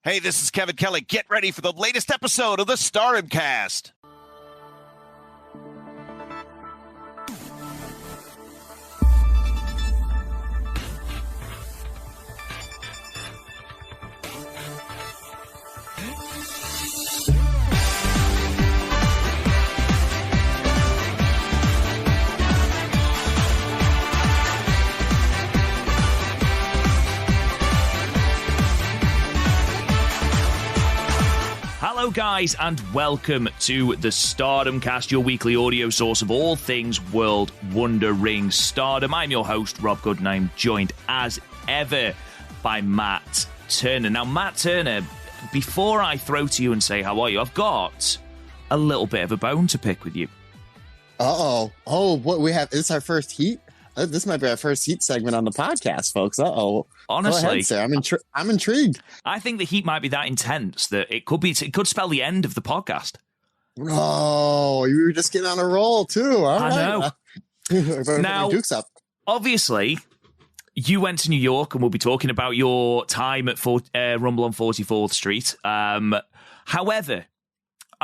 Hey, this is Kevin Kelly. Get ready for the latest episode of the Stardom Cast. Hello guys, and welcome to the Stardom Cast, your weekly audio source of all things World Wonder Ring Stardom. I'm your host, Rob Good, and I'm joined as ever by Matt Turner. Now, Matt Turner, before I throw to you and say how are you, I've got a little bit of a bone to pick with you. Oh, what we have, this is our first heat? This might be our first heat segment on the podcast, folks. Honestly, go ahead, sir. I'm intrigued. I think the heat might be that intense that it could spell the end of the podcast. Oh, you were just getting on a roll too. All I right. know. Now, Duke's up. Obviously, you went to New York, and we'll be talking about your time at Rumble on 44th Street. However,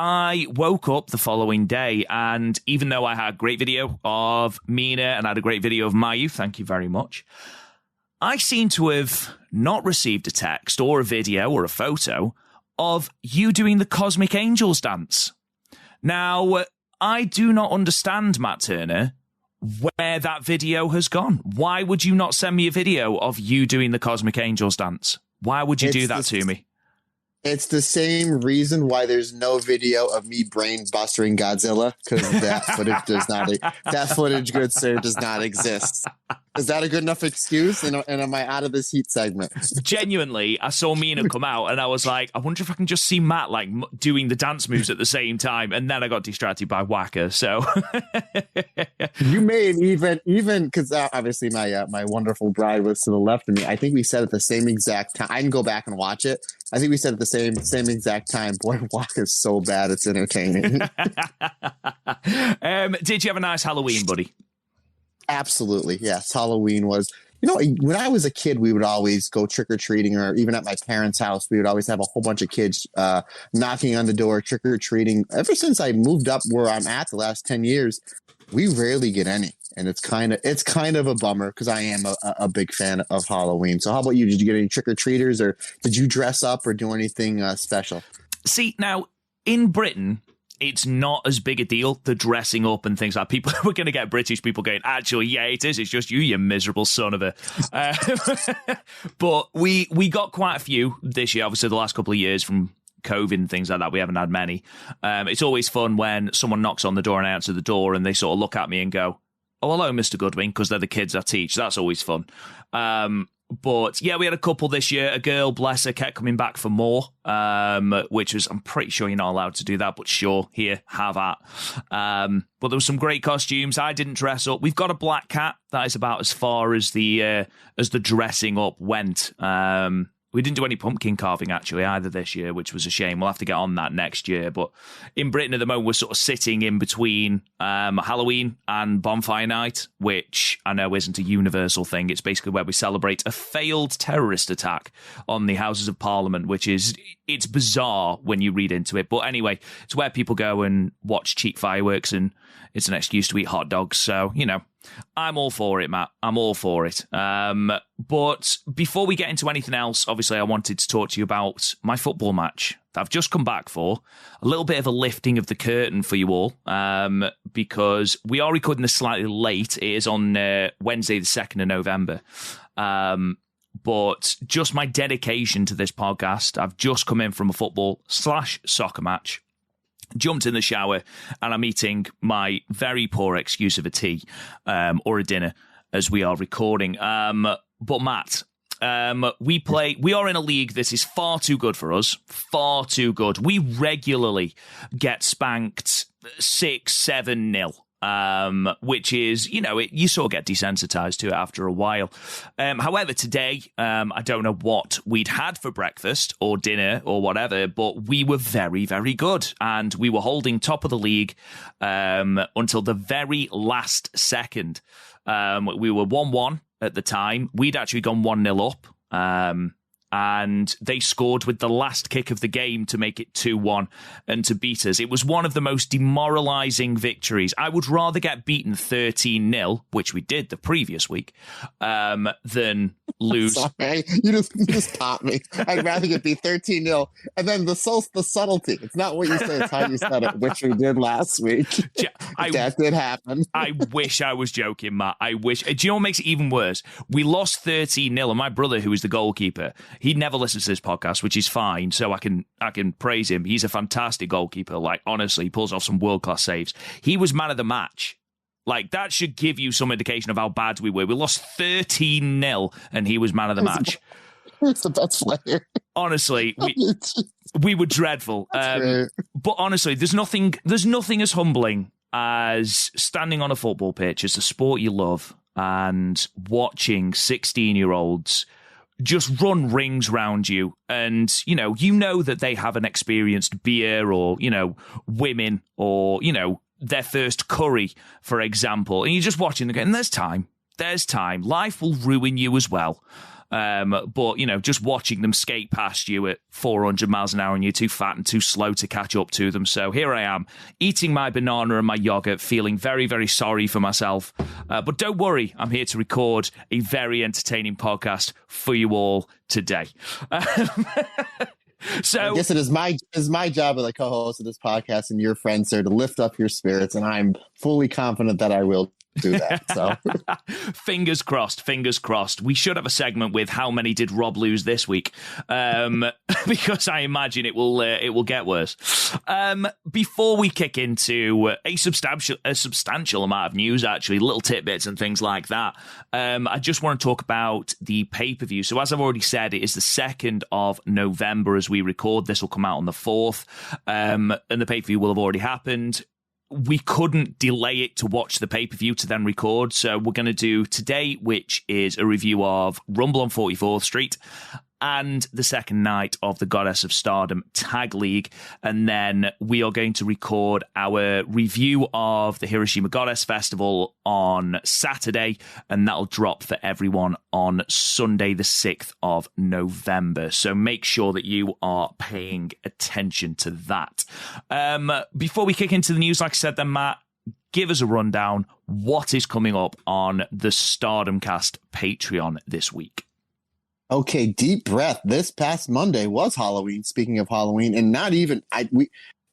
I woke up the following day, and even though I had a great video of Mina and I had a great video of Mayu, thank you very much, I seem to have not received a text or a video or a photo of you doing the Cosmic Angels dance. Now, I do not understand, Matt Turner, where that video has gone. Why would you not send me a video of you doing the Cosmic Angels dance? Why would you do that to me? It's the same reason why there's no video of me brain bustering Godzilla, because that footage that footage, good sir, does not exist. Is that a good enough excuse? And am I out of this heat segment? Genuinely, I saw Mina come out and I was like, I wonder if I can just see Matt like doing the dance moves at the same time. And then I got distracted by Wacker. So you may even because obviously my wonderful bride was to the left of me. I think we said at the same exact time. I can go back and watch it. I think we said at the same exact time. Boy, Wacker's so bad, it's entertaining. Did you have a nice Halloween, buddy? Absolutely, yes. Halloween was, when I was a kid, we would always go trick-or-treating, or even at my parents' house, we would always have a whole bunch of kids knocking on the door, trick-or-treating. Ever since I moved up where I'm at the last 10 years, we rarely get any. And it's kind of a bummer because I am a big fan of Halloween. So how about you? Did you get any trick-or-treaters, or did you dress up or do anything special? See, now, in Britain, it's not as big a deal, the dressing up and things like that. People we're going to get British people going, actually, yeah, it is. It's just you miserable son of a. But we got quite a few this year, obviously the last couple of years from COVID and things like that. We haven't had many. It's always fun when someone knocks on the door and I answer the door and they sort of look at me and go, oh, hello, Mr. Goodwin, because they're the kids I teach. That's always fun. But yeah, we had a couple this year. A girl, bless her, kept coming back for more, which was, I'm pretty sure you're not allowed to do that, but sure, here, have at. But there were some great costumes. I didn't dress up. We've got a black cat. That is about as far as the dressing up went. We didn't do any pumpkin carving, actually, either this year, which was a shame. We'll have to get on that next year. But in Britain at the moment, we're sort of sitting in between Halloween and Bonfire Night, which I know isn't a universal thing. It's basically where we celebrate a failed terrorist attack on the Houses of Parliament, which is, it's bizarre when you read into it. But anyway, it's where people go and watch cheap fireworks, and it's an excuse to eat hot dogs. So, I'm all for it, Matt. I'm all for it. But before we get into anything else, obviously I wanted to talk to you about my football match that I've just come back for. A little bit of a lifting of the curtain for you all, because we are recording this slightly late. It is on Wednesday, the 2nd of November. But just my dedication to this podcast, I've just come in from a football/soccer match. Jumped in the shower and I'm eating my very poor excuse of a tea or a dinner as we are recording. But Matt, we are in a league that is far too good for us, far too good. We regularly get spanked 6-7-0. Which is, you sort of get desensitized to it after a while. However, today, I don't know what we'd had for breakfast or dinner or whatever, but we were very, very good. And we were holding top of the league until the very last second. We were 1-1 at the time. We'd actually gone 1-0 up. and they scored with the last kick of the game to make it 2-1 and to beat us. It was one of the most demoralising victories. I would rather get beaten 13-0, which we did the previous week, than lose. Sorry, you just taught me. I'd rather get beat 13-0. And then the subtlety. It's not what you say, it's how you said it, which we did last week. That did happen. I wish I was joking, Matt. I wish. Do you know what makes it even worse? We lost 13-0, and my brother, who was the goalkeeper, he never listens to this podcast, which is fine, so I can praise him. He's a fantastic goalkeeper. Like, honestly, he pulls off some world-class saves. He was man of the match. Like, that should give you some indication of how bad we were. We lost 13-0, and he was man of the match. He's the best player. Honestly, we were dreadful. But honestly, there's nothing as humbling as standing on a football pitch. It's a sport you love, and watching 16-year-olds just run rings round you, and you know that they haven't experienced beer or women or their first curry, for example, and you're just watching the game. And there's time. Life will ruin you as well. But just watching them skate past you at 400 miles an hour, and you're too fat and too slow to catch up to them. So here I am, eating my banana and my yogurt, feeling very, very sorry for myself. But don't worry, I'm here to record a very entertaining podcast for you all today. So I guess it is my job as a co-host of this podcast and your friend, sir, to lift up your spirits, and I'm fully confident that I will do that. So fingers crossed. We should have a segment with how many did Rob lose this week, because I imagine it will get worse. Before we kick into a substantial amount of news, actually, little tidbits and things like that, I just want to talk about the pay-per-view. So as I've already said, it is the 2nd of November as we record. This will come out on the 4th, and the pay-per-view will have already happened. We couldn't delay it to watch the pay-per-view to then record, so we're going to do today, which is a review of Rumble on 44th Street and the second night of the Goddess of Stardom Tag League, and then we are going to record our review of the Hiroshima Goddess Festival on Saturday, and that'll drop for everyone on Sunday the 6th of November. So make sure that you are paying attention to that. Before we kick into the news, like I said then, Matt, give us a rundown. What is coming up on the Stardom Cast Patreon this week? Okay, deep breath. This past Monday was Halloween. Speaking of Halloween, and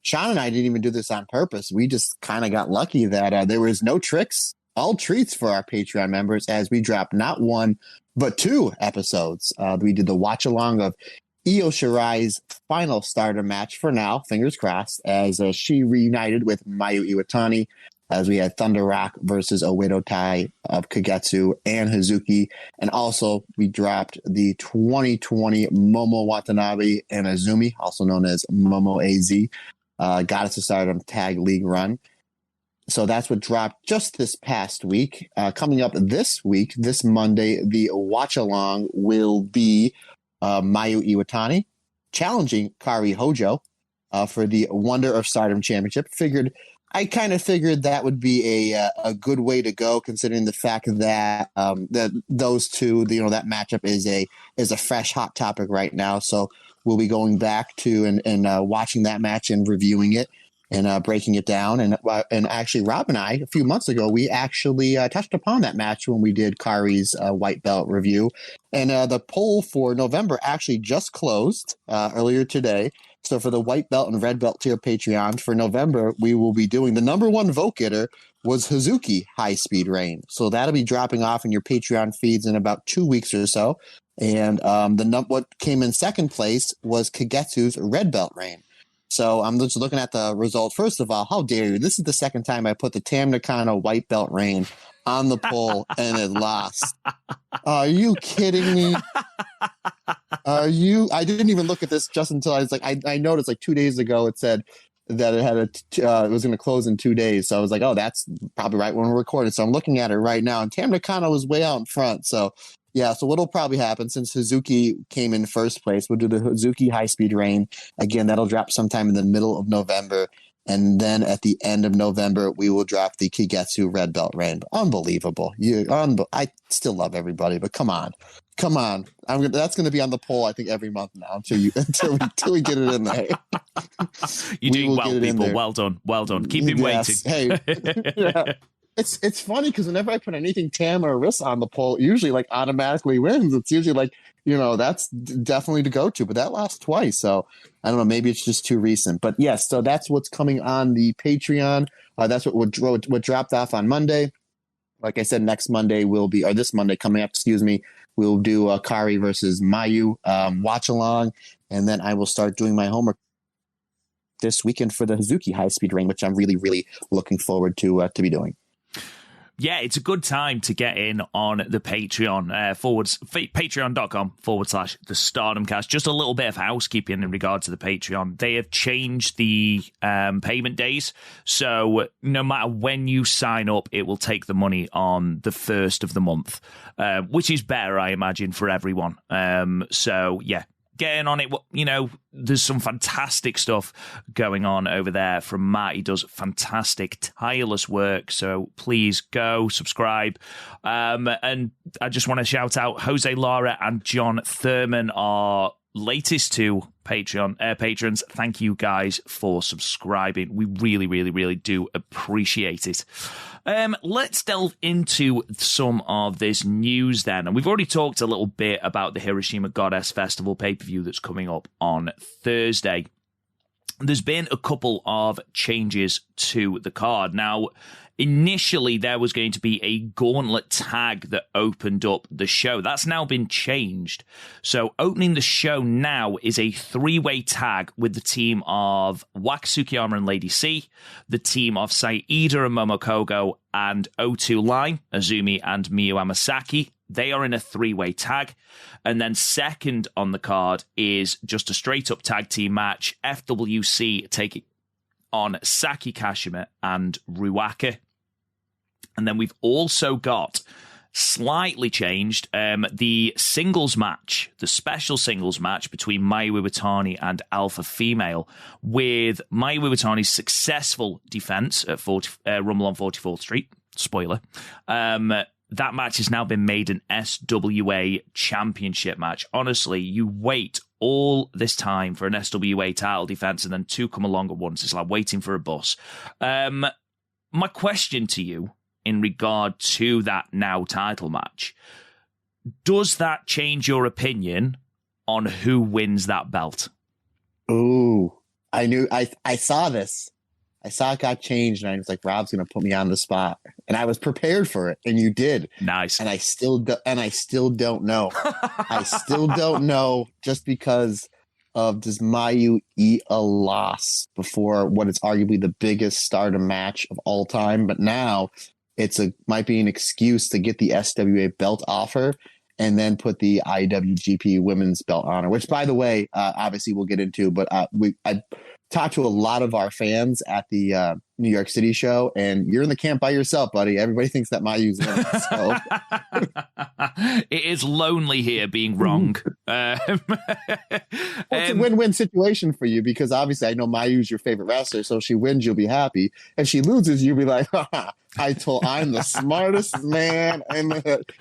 Sean and I didn't even do this on purpose. We just kind of got lucky that there was no tricks, all treats for our Patreon members, as we dropped not one but 2 episodes. We did the watch along of Io Shirai's final Stardom match for now, fingers crossed, as she reunited with Mayu Iwatani, as we had Thunder Rock versus Oedo Tai of Kagetsu and Hazuki. And also we dropped the 2020 Momo Watanabe and Azumi, also known as Momo AZ, Goddess of Stardom Tag League run. So that's what dropped just this past week. Coming up this week, this Monday, the watch along will be Mayu Iwatani challenging Kari Hojo for the Wonder of Stardom Championship. I kind of figured that would be a good way to go, considering the fact that that those two, that matchup is a fresh hot topic right now. So we'll be going back to and watching that match and reviewing it and breaking it down. And actually, Rob and I, a few months ago, we actually touched upon that match when we did Kari's white belt review. And the poll for November actually just closed earlier today. So for the white belt and red belt tier Patreon for November, we will be doing the number 1 vote getter was Hazuki High Speed Rain. So that'll be dropping off in your Patreon feeds in about 2 weeks or so. And what came in second place was Kagetsu's red belt reign. So I'm just looking at the results. First of all, how dare you? This is the second time I put the Tam Nakano white belt reign on the poll and it lost. Are you kidding me? I didn't even look at this just until I was like, I noticed like 2 days ago it said that it had it was going to close in 2 days. So I was like, oh, that's probably right when we're recording. So I'm looking at it right now, and Tam Nakano was way out in front. So yeah, so what'll probably happen, since Hazuki came in first place, we'll do the Hazuki High Speed Rain again. That'll drop sometime in the middle of November. And then at the end of November, we will drop the Kigetsu red belt reign. Unbelievable. I still love everybody, but come on. That's going to be on the poll, I think, every month now until we get it in there. You're doing well, people. Well done. Keep him waiting. Hey, yeah. It's funny because whenever I put anything Tam or Arisa on the poll, it usually like automatically wins. It's usually like, that's definitely to go to, but that lost twice. So I don't know, maybe it's just too recent. But yes, so that's what's coming on the Patreon. That's what dropped off on Monday. Like I said, this Monday coming up, we'll do Kari versus Mayu watch along, and then I will start doing my homework this weekend for the Hazuki high speed ring, which I'm really, really looking forward to be doing. Yeah, it's a good time to get in on the Patreon, patreon.com/the Stardomcast. Just a little bit of housekeeping in regard to the Patreon. They have changed the payment days. So no matter when you sign up, it will take the money on the first of the month, which is better, I imagine, for everyone. So yeah. Getting on it, there's some fantastic stuff going on over there from Matt. He does fantastic, tireless work, so please go subscribe. And I just want to shout out Jose Lara and John Thurman, our latest two Patreon patrons. Thank you guys for subscribing. We really, really, really do appreciate it. Let's delve into some of this news then. And we've already talked a little bit about the Hiroshima Goddess Festival pay-per-view that's coming up on Thursday. There's been a couple of changes to the card. Now, initially, there was going to be a gauntlet tag that opened up the show. That's now been changed. So opening the show now is a three-way tag with the team of Waka Tsukiyama and Lady C, the team of Saida and Momokogo, and O2 Line, Azumi and Miyu Amasaki. They are in a three-way tag. And then second on the card is just a straight-up tag team match. FWC taking on Saki Kashima and Ruaka. And then we've also got, slightly changed, the singles match, the special singles match between Mayu Iwatani and Alpha Female, with Mayu Iwatani's successful defense at Rumble on 44th Street. Spoiler. That match has now been made an SWA championship match. Honestly, you wait all this time for an SWA title defense and then two come along at once. It's like waiting for a bus. My question to you in regard to that now title match, does that change your opinion on who wins that belt? Ooh, I saw this. I saw it got changed, and I was like, Rob's going to put me on the spot. And I was prepared for it, and you did. Nice. And I still don't know. I still don't know, just because of, does Mayu eat a loss before what is arguably the biggest Stardom match of all time? But now might be an excuse to get the SWA belt off her and then put the IWGP women's belt on her, which, by the way, obviously we'll get into, but I talked to a lot of our fans at the New York City show, and you're in the camp by yourself, buddy. Everybody thinks that Mayu's winning. So. It is lonely here being wrong. It's a win-win situation for you, because obviously I know Mayu's your favorite wrestler, so if she wins, you'll be happy. If she loses, you'll be like, I'm the smartest man, and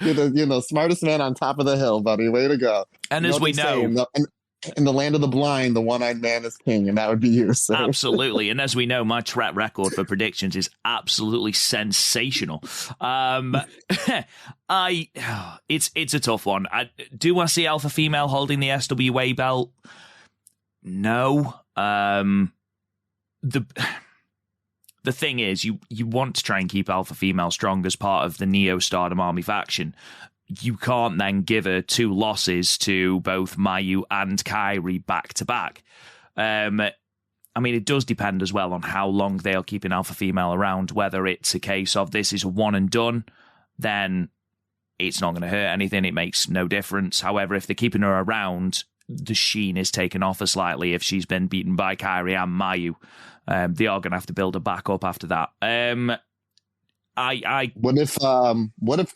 you're the smartest man on top of the hill, buddy. Way to go. And as we know, in the land of the blind, the one-eyed man is king, and that would be you. So. Absolutely. And as we know, my track record for predictions is absolutely sensational. It's a tough one. Do I see Alpha Female holding the SWA belt? No. The thing is, you want to try and keep Alpha Female strong as part of the Neo Stardom Army faction. You can't then give her two losses to both Mayu and Kairi back to back. I mean, it does depend as well on how long they are keeping Alpha Female around. Whether it's a case of this is a one and done, then it's not going to hurt anything. It makes no difference. However, if they're keeping her around, the sheen is taken off her slightly if she's been beaten by Kairi and Mayu. They are going to have to build her back up after that. What if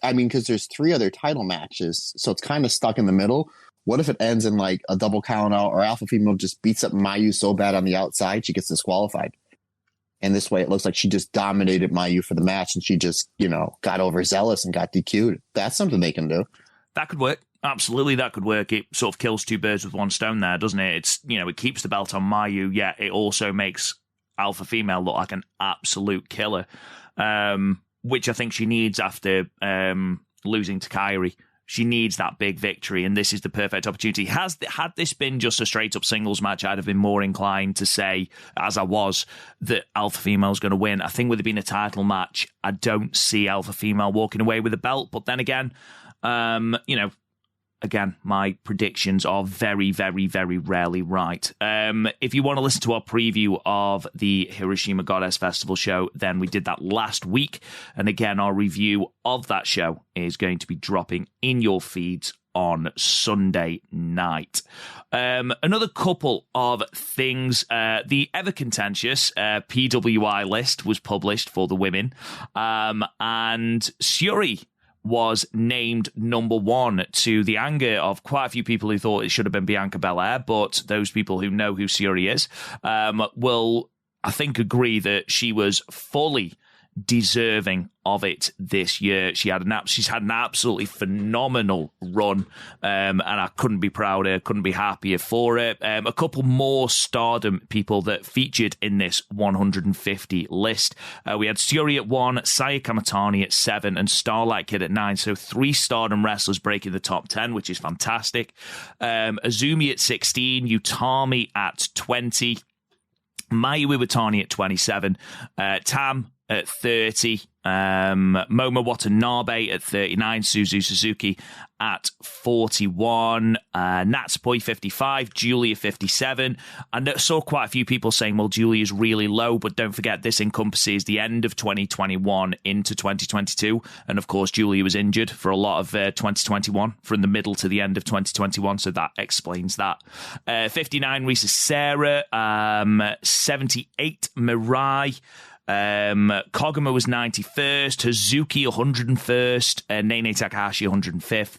because there's three other title matches, so it's kind of stuck in the middle. What if it ends in like a double count out, or Alpha Female just beats up Mayu so bad on the outside she gets disqualified? And this way, it looks like she just dominated Mayu for the match, and she just, got overzealous and got DQ'd. That's something they can do. That could work. Absolutely, that could work. It sort of kills two birds with one stone there, doesn't it? It's, it keeps the belt on Mayu, yet it also makes Alpha Female look like an absolute killer, which I think she needs after losing to Kairi. She needs that big victory, and this is the perfect opportunity. Had this been just a straight-up singles match, I'd have been more inclined to say, as I was, that Alpha Female's going to win. I think with it being a title match, I don't see Alpha Female walking away with the belt. But then again, again, my predictions are very, very, very rarely right. If you want to listen to our preview of the Hiroshima Goddess Festival show, then we did that last week. And again, our review of that show is going to be dropping in your feeds on Sunday night. Another couple of things. The ever contentious PWI list was published for the women. And Syuri was named number one, to the anger of quite a few people who thought it should have been Bianca Belair, but those people who know who Syuri is will, I think, agree that she was fully deserving of it this year. She's had an absolutely phenomenal run, and I couldn't be prouder, couldn't be happier for it. A couple more Stardom people that featured in this 150 list. We had Syuri at 1, Saya Kamatani at 7, and Starlight Kid at 9. So 3 Stardom wrestlers breaking the top 10, which is fantastic. Azumi at 16, Utami at 20, Mayu Iwatani at 27, Tam at 30, Momo Watanabe at 39, Suzu Suzuki at 41, Natsupoi 55, Julia 57. I saw quite a few people saying, well, Julia's really low, but don't forget this encompasses the end of 2021 into 2022. And of course, Julia was injured for a lot of 2021, from the middle to the end of 2021. So that explains that. 59, Risa Sarah, 78, Mirai. Koguma was 91st, Hazuki 101st, Nene Takahashi 105th,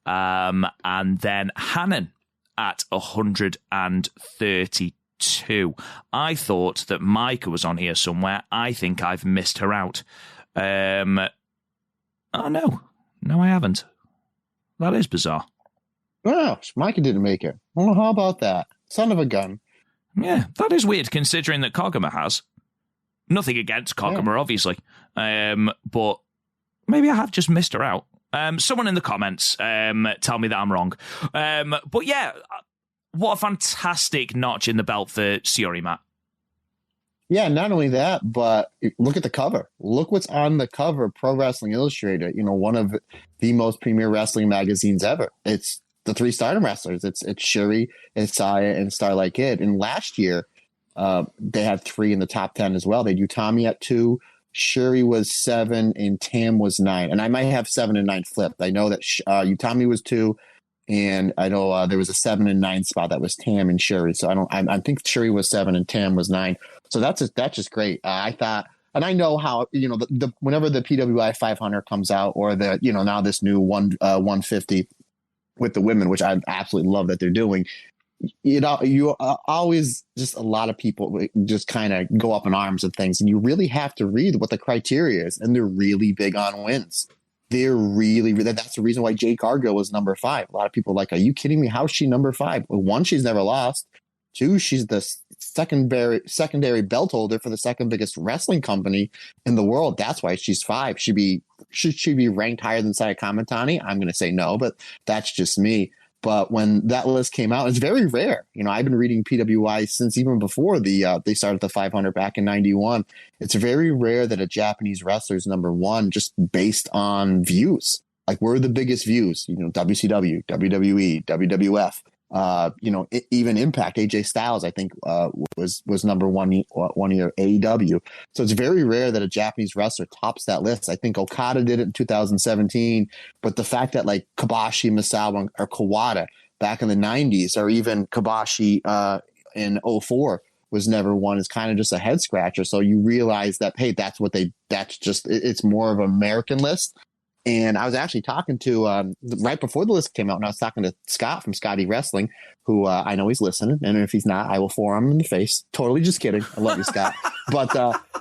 and then Hanan at 132. I thought that Micah was on here somewhere. I think I've missed her out. Oh, no, I haven't. That is bizarre. Oh, Micah didn't make it. Well, how about that? Son of a gun. Yeah, that is weird, considering that Koguma has. Nothing against Koguma, obviously, but maybe I have just missed her out. Someone in the comments tell me that I'm wrong. But yeah, what a fantastic notch in the belt for Syuri, Matt. Yeah, not only that, but look at the cover. Look what's on the cover of Pro Wrestling Illustrated, one of the most premier wrestling magazines ever. It's the 3 Stardom wrestlers. It's Syuri, it's Saya, and Starlight Kid. And last year, they had 3 in the top 10 as well. They had Utami at 2, Syuri was 7, and Tam was 9. And I might have 7 and 9 flipped. I know that Utami was 2, and I know there was a 7 and 9 spot that was Tam and Syuri. So I think Syuri was 7 and Tam was 9. So that's just great. I thought, and I know how whenever the PWI 500 comes out, or the now this new 150 with the women, which I absolutely love that they're doing. You always, just a lot of people just kind of go up in arms of things, and you really have to read what the criteria is, and they're really big on wins. They're really, that's the reason why Jade Cargill was number 5. A lot of people are like, are you kidding me? How's she number 5? Well, 1, she's never lost. 2, she's the secondary belt holder for the second biggest wrestling company in the world. That's why she's 5. Should she be ranked higher than Saya Kamatani? I'm going to say no, but that's just me. But when that list came out, it's very rare. I've been reading PWI since even before they started the 500 back in 91. It's very rare that a Japanese wrestler is number 1 just based on views. Like, we're the biggest views, WCW, WWE, WWF, even Impact. AJ Styles, I think, was number 1 year, AEW. So it's very rare that a Japanese wrestler tops that list. I think Okada did it in 2017, but the fact that like Kobashi, Misawa, or Kawada back in the 90s, or even Kobashi in 04 was never one, is kind of just a head scratcher. So you realize that, hey, it's more of an American list. And I was actually talking to, right before the list came out, and I was talking to Scott from Scotty Wrestling, who I know he's listening. And if he's not, I will forearm him in the face. Totally just kidding. I love you, Scott. But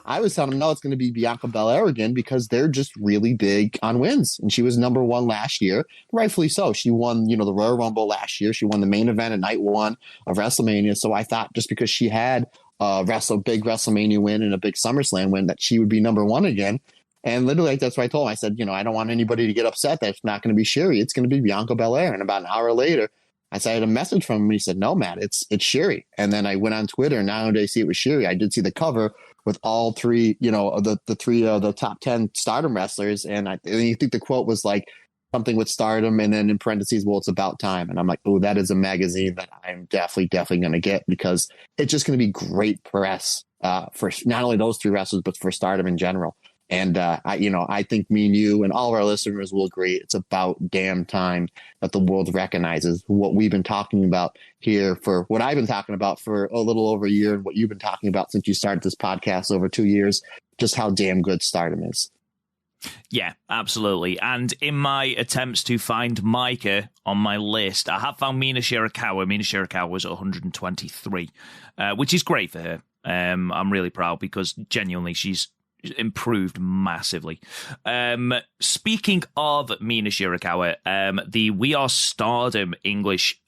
I was telling him, no, it's going to be Bianca Belair again because they're just really big on wins. And she was number one last year, rightfully so. She won, the Royal Rumble last year. She won the main event at night one of WrestleMania. So I thought just because she had a big WrestleMania win and a big SummerSlam win that she would be number one again. And literally, that's what I told him. I said, I don't want anybody to get upset that it's not going to be Sherry. It's going to be Bianca Belair. And about an hour later, I had a message from him. He said, no, Matt, it's Sherry. And then I went on Twitter, and now I see it was Sherry. I did see the cover with all three, the top 10 Stardom wrestlers. And I think the quote was like something with Stardom, and then in parentheses, well, it's about time. And I'm like, oh, that is a magazine that I'm definitely going to get, because it's just going to be great press for not only those three wrestlers, but for Stardom in general. And I think me and you and all of our listeners will agree it's about damn time that the world recognizes what we've been talking about here, for what I've been talking about for a little over a year, and what you've been talking about since you started this podcast over 2 years, just how damn good Stardom is. Yeah, absolutely. And in my attempts to find Micah on my list, I have found Mina Shirakawa. Mina Shirakawa was 123, which is great for her. I'm really proud, because genuinely she's improved massively. Speaking of Mina Shirakawa, the We Are Stardom English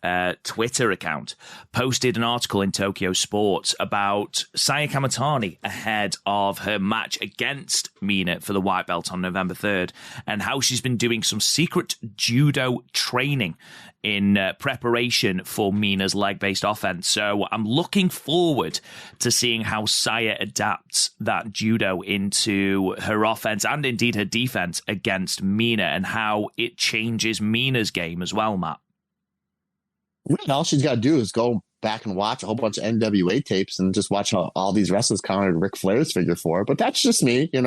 Twitter account posted an article in Tokyo Sports about Saya Kamatani ahead of her match against Mina for the white belt on November 3rd, and how she's been doing some secret judo training in preparation for Mina's leg-based offense. So I'm looking forward to seeing how Saya adapts that judo into her offense and indeed her defense against Mina, and how it changes Mina's game as well, Matt. All she's got to do is go back and watch a whole bunch of NWA tapes and just watch all these wrestlers counted Ric Flair's figure four. But that's just me, hey.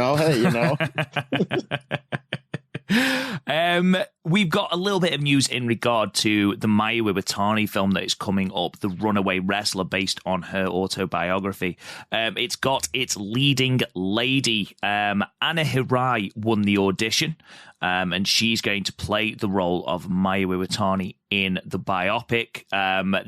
We've got a little bit of news in regard to the Mayu Iwatani film that is coming up, The Runaway Wrestler, based on her autobiography. It's got its leading lady, Anna Hirai, won the audition, and she's going to play the role of Mayu Iwatani in the biopic.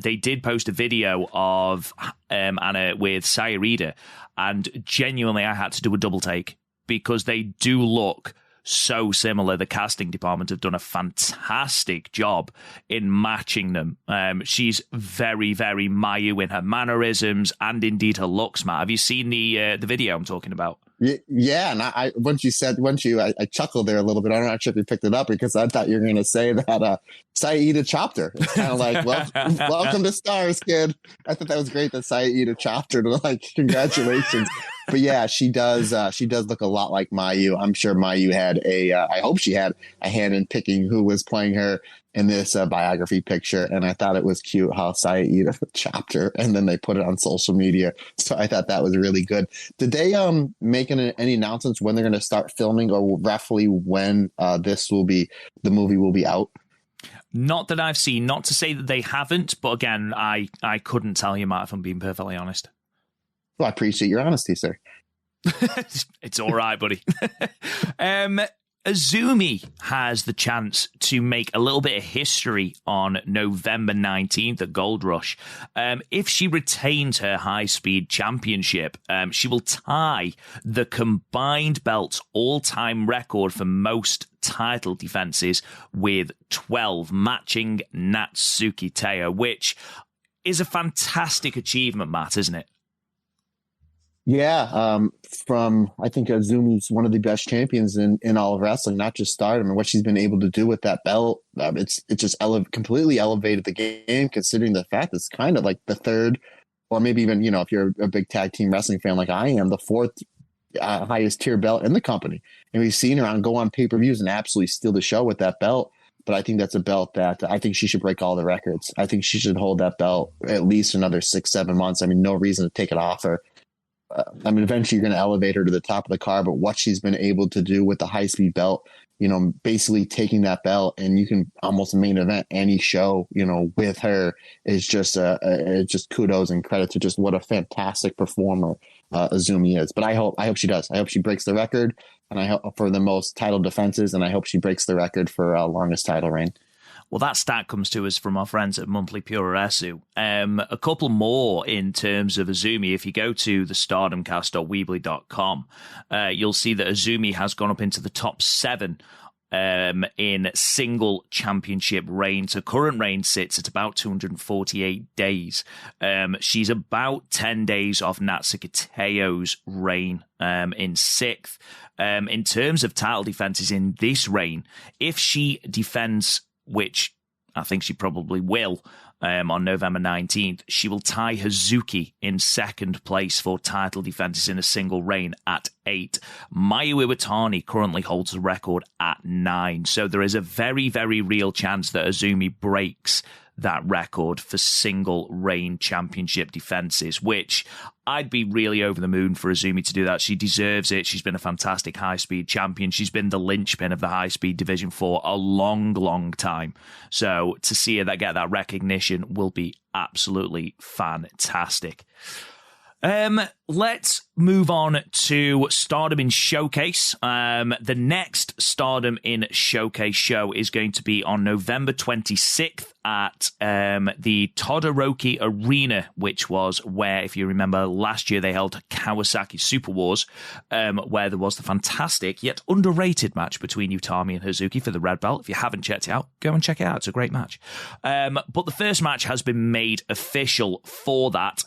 They did post a video of Anna with Saya Iida, and genuinely I had to do a double take, because they do look so similar. The casting department have done a fantastic job in matching them. She's very, very Mayu in her mannerisms and indeed her looks, Matt. Have you seen the video I'm talking about? Yeah, and I chuckled there a little bit. I'm not sure if you picked it up, because I thought you were going to say that Saya Iida chopped her. It's kind of like, welcome to Stars, kid. I thought that was great that Saya Iida chopped her. Like, congratulations. But yeah, she does look a lot like Mayu. I'm sure Mayu had I hope she had a hand in picking who was playing her in this biography picture. And I thought it was cute how Saya Iida chopped her, and then they put it on social media. So I thought that was really good. Did they make any announcements when they're going to start filming, or roughly when the movie will be out? Not that I've seen. Not to say that they haven't, but again, I couldn't tell you, Matt, if I'm being perfectly honest. Well, I appreciate your honesty, sir. It's all right, buddy. Azumi has the chance to make a little bit of history on November 19th at Gold Rush. If she retains her high-speed championship, she will tie the combined belt's all-time record for most title defenses with 12, matching Natsuki Teo, which is a fantastic achievement, Matt, isn't it? Yeah, I think Azumi's one of the best champions in all of wrestling, not just Stardom, and what she's been able to do with that belt. It's just completely elevated the game, considering the fact it's kind of like the third, or maybe even, if you're a big tag team wrestling fan like I am, the fourth highest tier belt in the company. And we've seen her go on pay-per-views and absolutely steal the show with that belt. But I think that's a belt that I think she should break all the records. I think she should hold that belt at least another 6-7 months. I mean, no reason to take it off her. Eventually you're going to elevate her to the top of the card, but what she's been able to do with the high-speed belt, basically taking that belt and you can almost main event any show, with her is just just kudos and credit to just what a fantastic performer Azumi is. But I hope she does. I hope she breaks the record, and I hope for the most title defenses, and I hope she breaks the record for longest title reign. Well, that stat comes to us from our friends at Monthly Puroresu. A couple more in terms of Azumi. If you go to the stardomcast.weebly.com, you'll see that Azumi has gone up into the top 7 in single championship reigns. Her current reign sits at about 248 days. She's about 10 days off Natsuki Teo's reign in 6th. In terms of title defenses in this reign, if she defends, which I think she probably will, on November 19th, she will tie Hazuki in 2nd place for title defenses in a single reign at 8. Mayu Iwatani currently holds the record at 9. So there is a very, very real chance that Azumi breaks that record for single reign championship defenses, which I'd be really over the moon for Azumi to do that. She deserves it. She's been a fantastic high-speed champion. She's been the linchpin of the high-speed division for a long, long time. So to see her get that recognition will be absolutely fantastic. Let's move on to Stardom in Showcase. The next Stardom in Showcase show is going to be on November 26th at the Todoroki Arena, which was where, if you remember, last year they held Kawasaki Super Wars, where there was the fantastic yet underrated match between Utami and Hazuki for the red belt. If you haven't checked it out, go and check it out. It's a great match. But the first match has been made official for that.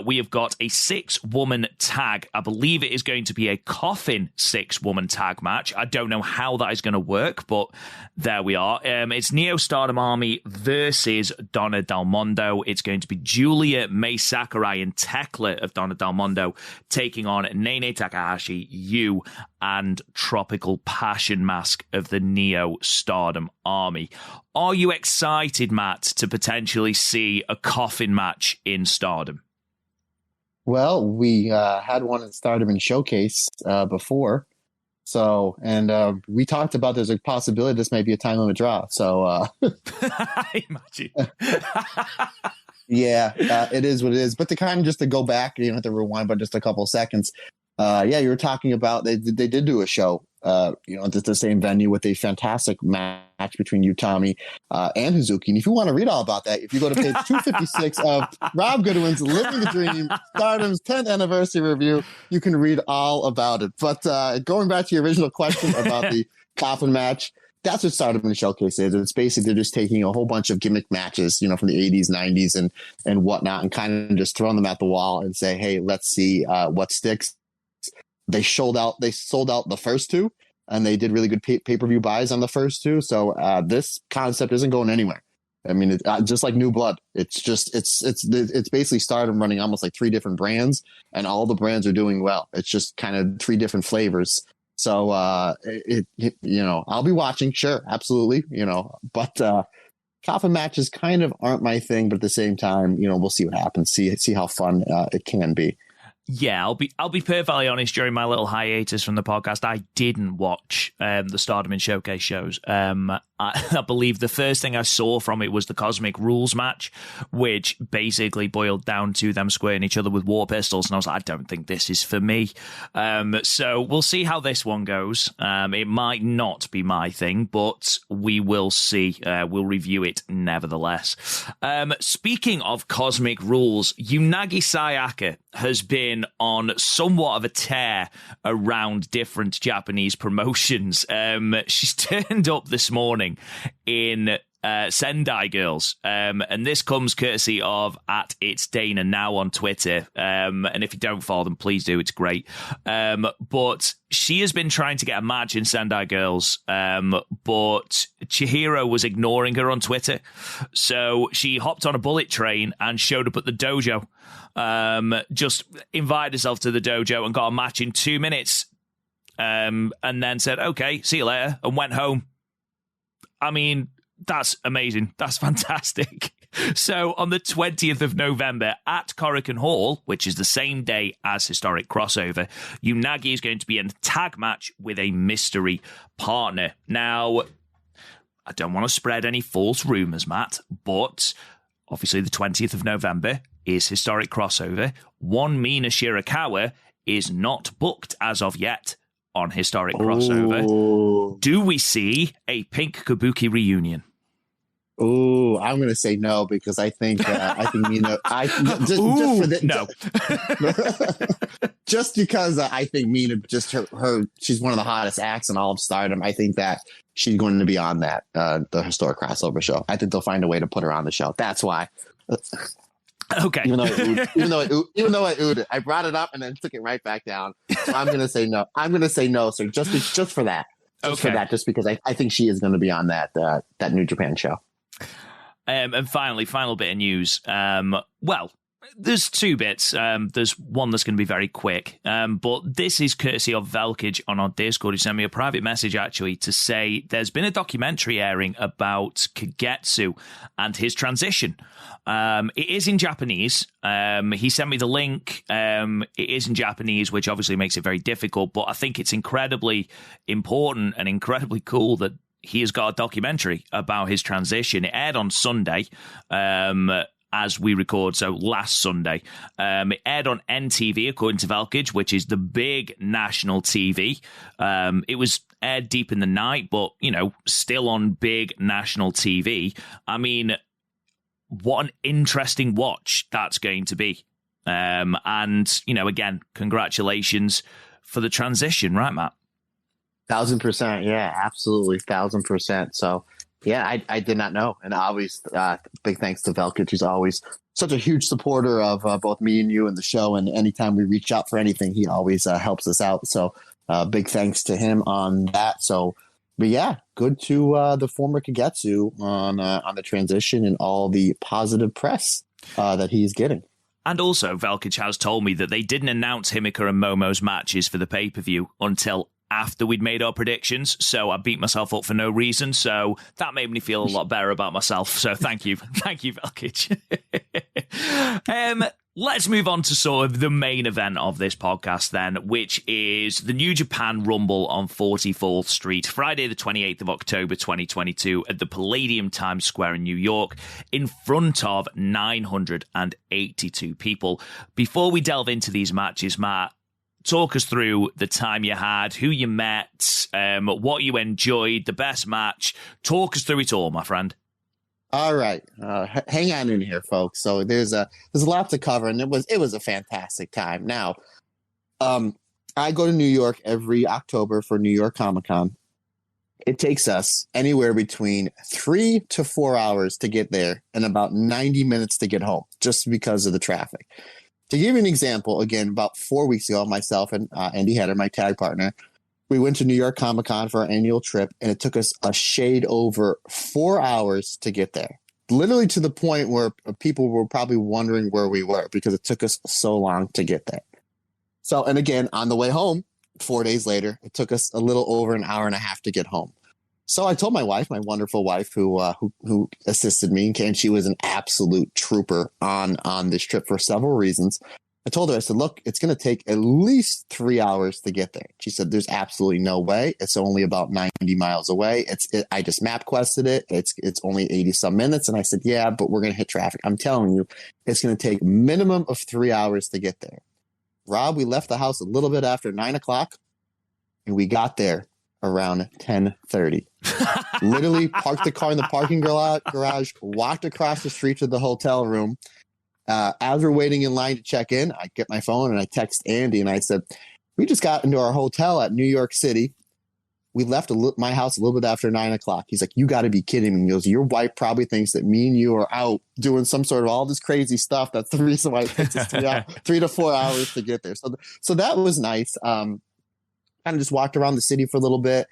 We have got a 6-woman tag. I believe it is going to be a coffin 6-woman tag match. I don't know how that is going to work, but there we are. It's Neo Stardom Army versus Donna Del Mondo. It's going to be Julia, Mai Sakurai, and Tekla of Donna Del Mondo taking on Nene Takahashi, Yu, and Tropical Passion Mask of the Neo Stardom Army. Are you excited, Matt, to potentially see a coffin match in Stardom? Well, we had one at Stardom in Showcase before. So, and we talked about there's a possibility this might be a time limit draw. So, imagine. Yeah, it is what it is. But to kind of just to go back, you don't have to rewind, but just a couple seconds. Yeah, you were talking about they did do a show, at the same venue with a fantastic match between Utami and Hazuki. And if you want to read all about that, if you go to page 256 of Rob Goodwin's Living the Dream, Stardom's 10th anniversary review, you can read all about it. But going back to your original question about the coffin match, that's what Stardom in the Showcase is. It's basically they're just taking a whole bunch of gimmick matches, from the 80s, 90s, and whatnot, and kind of just throwing them at the wall and say, hey, let's see what sticks. They sold out the first 2, and they did really good pay-per-view buys on the first 2. So this concept isn't going anywhere. I mean, it's just like New Blood. It's basically Stardom running almost like 3 different brands, and all the brands are doing well. It's just kind of 3 different flavors. So I'll be watching, sure, absolutely, but coffin matches kind of aren't my thing. But at the same time, we'll see what happens. See how fun it can be. Yeah, I'll be perfectly honest. During my little hiatus from the podcast, I didn't watch the Stardom in Showcase shows. I believe the first thing I saw from it was the Cosmic Rules match, which basically boiled down to them squaring each other with war pistols. And I was like, I don't think this is for me. So we'll see how this one goes. It might not be my thing, but we will see. We'll review it nevertheless. Speaking of Cosmic Rules, Unagi Sayaka has been on somewhat of a tear around different Japanese promotions. She's turned up this morning in Sendai Girls, and this comes courtesy of @It'sDana on Twitter, and if you don't follow them, please do. It's great. But she has been trying to get a match in Sendai Girls, but Chihiro was ignoring her on Twitter, so she hopped on a bullet train and showed up at the dojo, just invited herself to the dojo and got a match in 2 minutes, and then said, okay, see you later, and went home. I mean, that's amazing. That's fantastic. So on the 20th of November at Korakuen Hall, which is the same day as Historic Crossover, Unagi is going to be in a tag match with a mystery partner. Now, I don't want to spread any false rumors, Matt, but obviously the 20th of November is Historic Crossover. One Mina Shirakawa is not booked as of yet on Historic Crossover. Do we see a Pink Kabuki reunion? Ooh, I'm going to say no because I think Mina. Just for the, No. just because I think Mina, just her, she's one of the hottest acts in all of Stardom. I think that she's going to be on that the historic crossover show. I think they'll find a way to put her on the show. That's why. Okay. Even though I oohed it, I brought it up and then took it right back down. So I'm going to say no. I'm going to say no, sir. Just for that. Just because I think she is going to be on that New Japan show. And finally, final bit of news. Well, there's two bits. There's one that's going to be very quick, but this is courtesy of Velkage on our Discord. He sent me a private message, actually, to say there's been a documentary airing about Kagetsu and his transition. It is in Japanese. He sent me the link. It is in Japanese, which obviously makes it very difficult, but I think it's incredibly important and incredibly cool that he has got a documentary about his transition. It aired on Sunday, as we record, so last Sunday. It aired on NTV, according to Velkage, which is the big national TV. It was aired deep in the night, but, still on big national TV. I mean, what an interesting watch that's going to be. And, again, congratulations for the transition, right, Matt? 1,000%. Yeah, absolutely. 1,000%. So, yeah, I did not know. And always big thanks to Velkage, who's always such a huge supporter of both me and you and the show. And anytime we reach out for anything, he always helps us out. So big thanks to him on that. So, but yeah, good to the former Kagetsu on the transition and all the positive press that he's getting. And also, Velkage has told me that they didn't announce Himika and Momo's matches for the pay-per-view until after we'd made our predictions, so I beat myself up for no reason, so that made me feel a lot better about myself, so thank you Velkage. Let's move on to sort of the main event of this podcast then, which is the New Japan Rumble on 44th Street, Friday the 28th of October 2022 at the Palladium Times Square in New York, in front of 982 people. Before we delve into these matches, Matt, talk us through the time you had, who you met, what you enjoyed, the best match. Talk us through it all, my friend. All right, hang on in here, folks. So there's a lot to cover, and it was a fantastic time. Now, I go to New York every October for New York Comic-Con. It takes us anywhere between 3 to 4 hours to get there, and about 90 minutes to get home, just because of the traffic. To give you an example, again, about 4 weeks ago, myself and Andy Hatter, my tag partner, we went to New York Comic-Con for our annual trip, and it took us a shade over 4 hours to get there. Literally to the point where people were probably wondering where we were because it took us so long to get there. So, and again, on the way home, 4 days later, it took us a little over an hour and a half to get home. So I told my wife, my wonderful wife, who assisted me, and she was an absolute trooper on this trip for several reasons. I told her, I said, look, it's going to take at least 3 hours to get there. She said, there's absolutely no way. It's only about 90 miles away. I just map quested it. It's only 80 some minutes. And I said, yeah, but we're going to hit traffic. I'm telling you, it's going to take minimum of 3 hours to get there. Rob, we left the house a little bit after 9 o'clock, and we got there around 10:30. Literally parked the car in the parking garage, walked across the street to the hotel room. As we're waiting in line to check in, I get my phone and I text Andy and I said, we just got into our hotel at New York City. We left my house a little bit after 9 o'clock. He's like, you got to be kidding me. He goes, your wife probably thinks that me and you are out doing some sort of all this crazy stuff. That's the reason why it takes us 3 to 4 hours to get there. So that was nice. Kind of just walked around the city for a little bit.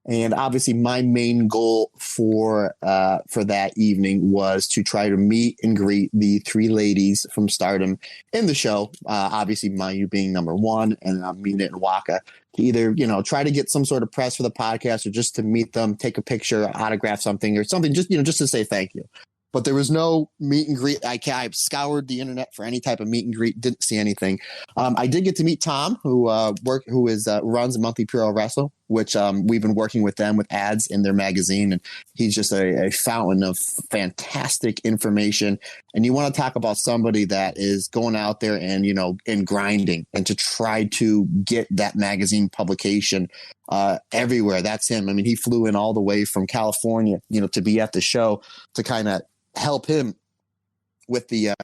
And obviously my main goal for that evening was to try to meet and greet the three ladies from Stardom in the show. Obviously Mayu being number one, and Mina and Waka, to either, try to get some sort of press for the podcast or just to meet them, take a picture, autograph something or something, just to say thank you. But there was no meet and greet. I scoured the internet for any type of meet and greet. Didn't see anything. I did get to meet Tom, who runs Monthly Pure Wrestle. which we've been working with them with ads in their magazine. And he's just a fountain of fantastic information. And you want to talk about somebody that is going out there and, and grinding and to try to get that magazine publication everywhere. That's him. I mean, he flew in all the way from California, to be at the show to kind of help him with the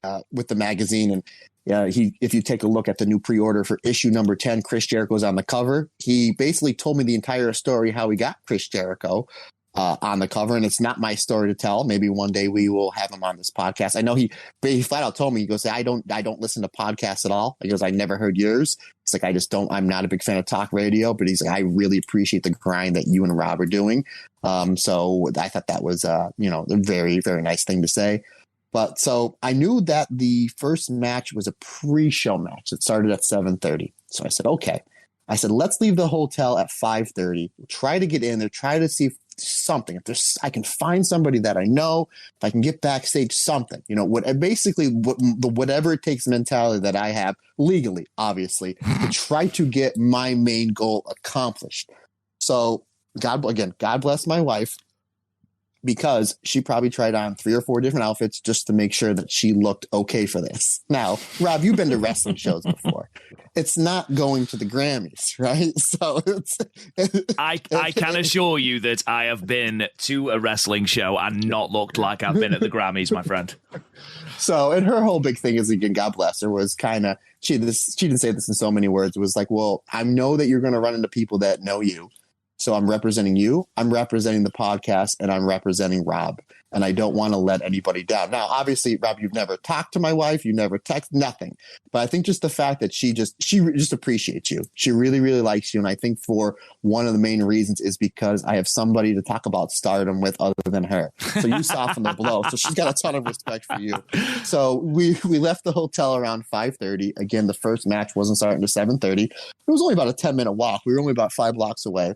magazine. And if you take a look at the new pre-order for issue number 10, Chris Jericho's on the cover. He basically told me the entire story, how he got Chris Jericho on the cover. And it's not my story to tell. Maybe one day we will have him on this podcast. I know he flat out told me, he goes, I don't listen to podcasts at all. He goes, I never heard yours. It's like, I'm not a big fan of talk radio, but he's like, I really appreciate the grind that you and Rob are doing. So I thought that was, a very, very nice thing to say. But so I knew that the first match was a pre-show match. It started at 7:30. So I said, okay. I said, let's leave the hotel at 5:30. Try to get in there. Try to see something. If I can find somebody that I know, if I can get backstage, something. Whatever it takes mentality that I have legally, obviously, to try to get my main goal accomplished. So God bless my wife, because she probably tried on 3 or 4 different outfits just to make sure that she looked okay for this. Now, Rob, you've been to wrestling shows before. It's not going to the Grammys, right? So I can assure you that I have been to a wrestling show and not looked like I've been at the Grammys, my friend. So, and her whole big thing is, again, God bless her, was kind of, she didn't say this in so many words. It was like, well, I know that you're going to run into people that know you. So I'm representing you, I'm representing the podcast, and I'm representing Rob. And I don't want to let anybody down. Now, obviously, Rob, you've never talked to my wife. You never text, nothing. But I think just the fact that she just appreciates you. She really, really likes you. And I think for one of the main reasons is because I have somebody to talk about Stardom with other than her. So you soften the blow. So she's got a ton of respect for you. So we left the hotel around 5:30. Again, the first match wasn't starting to 7:30. It was only about a 10-minute walk. We were only about 5 blocks away.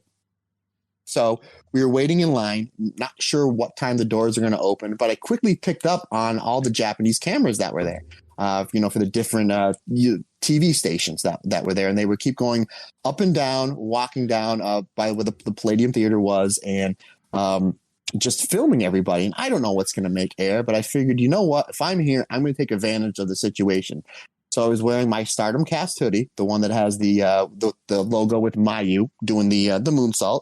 So we were waiting in line, not sure what time the doors are going to open, but I quickly picked up on all the Japanese cameras that were there, for the different TV stations that were there. And they would keep going up and down, walking down by where the Palladium Theater was, and just filming everybody. And I don't know what's going to make air, but I figured, you know what? If I'm here, I'm going to take advantage of the situation. So I was wearing my Stardom cast hoodie, the one that has the logo with Mayu doing the moonsault.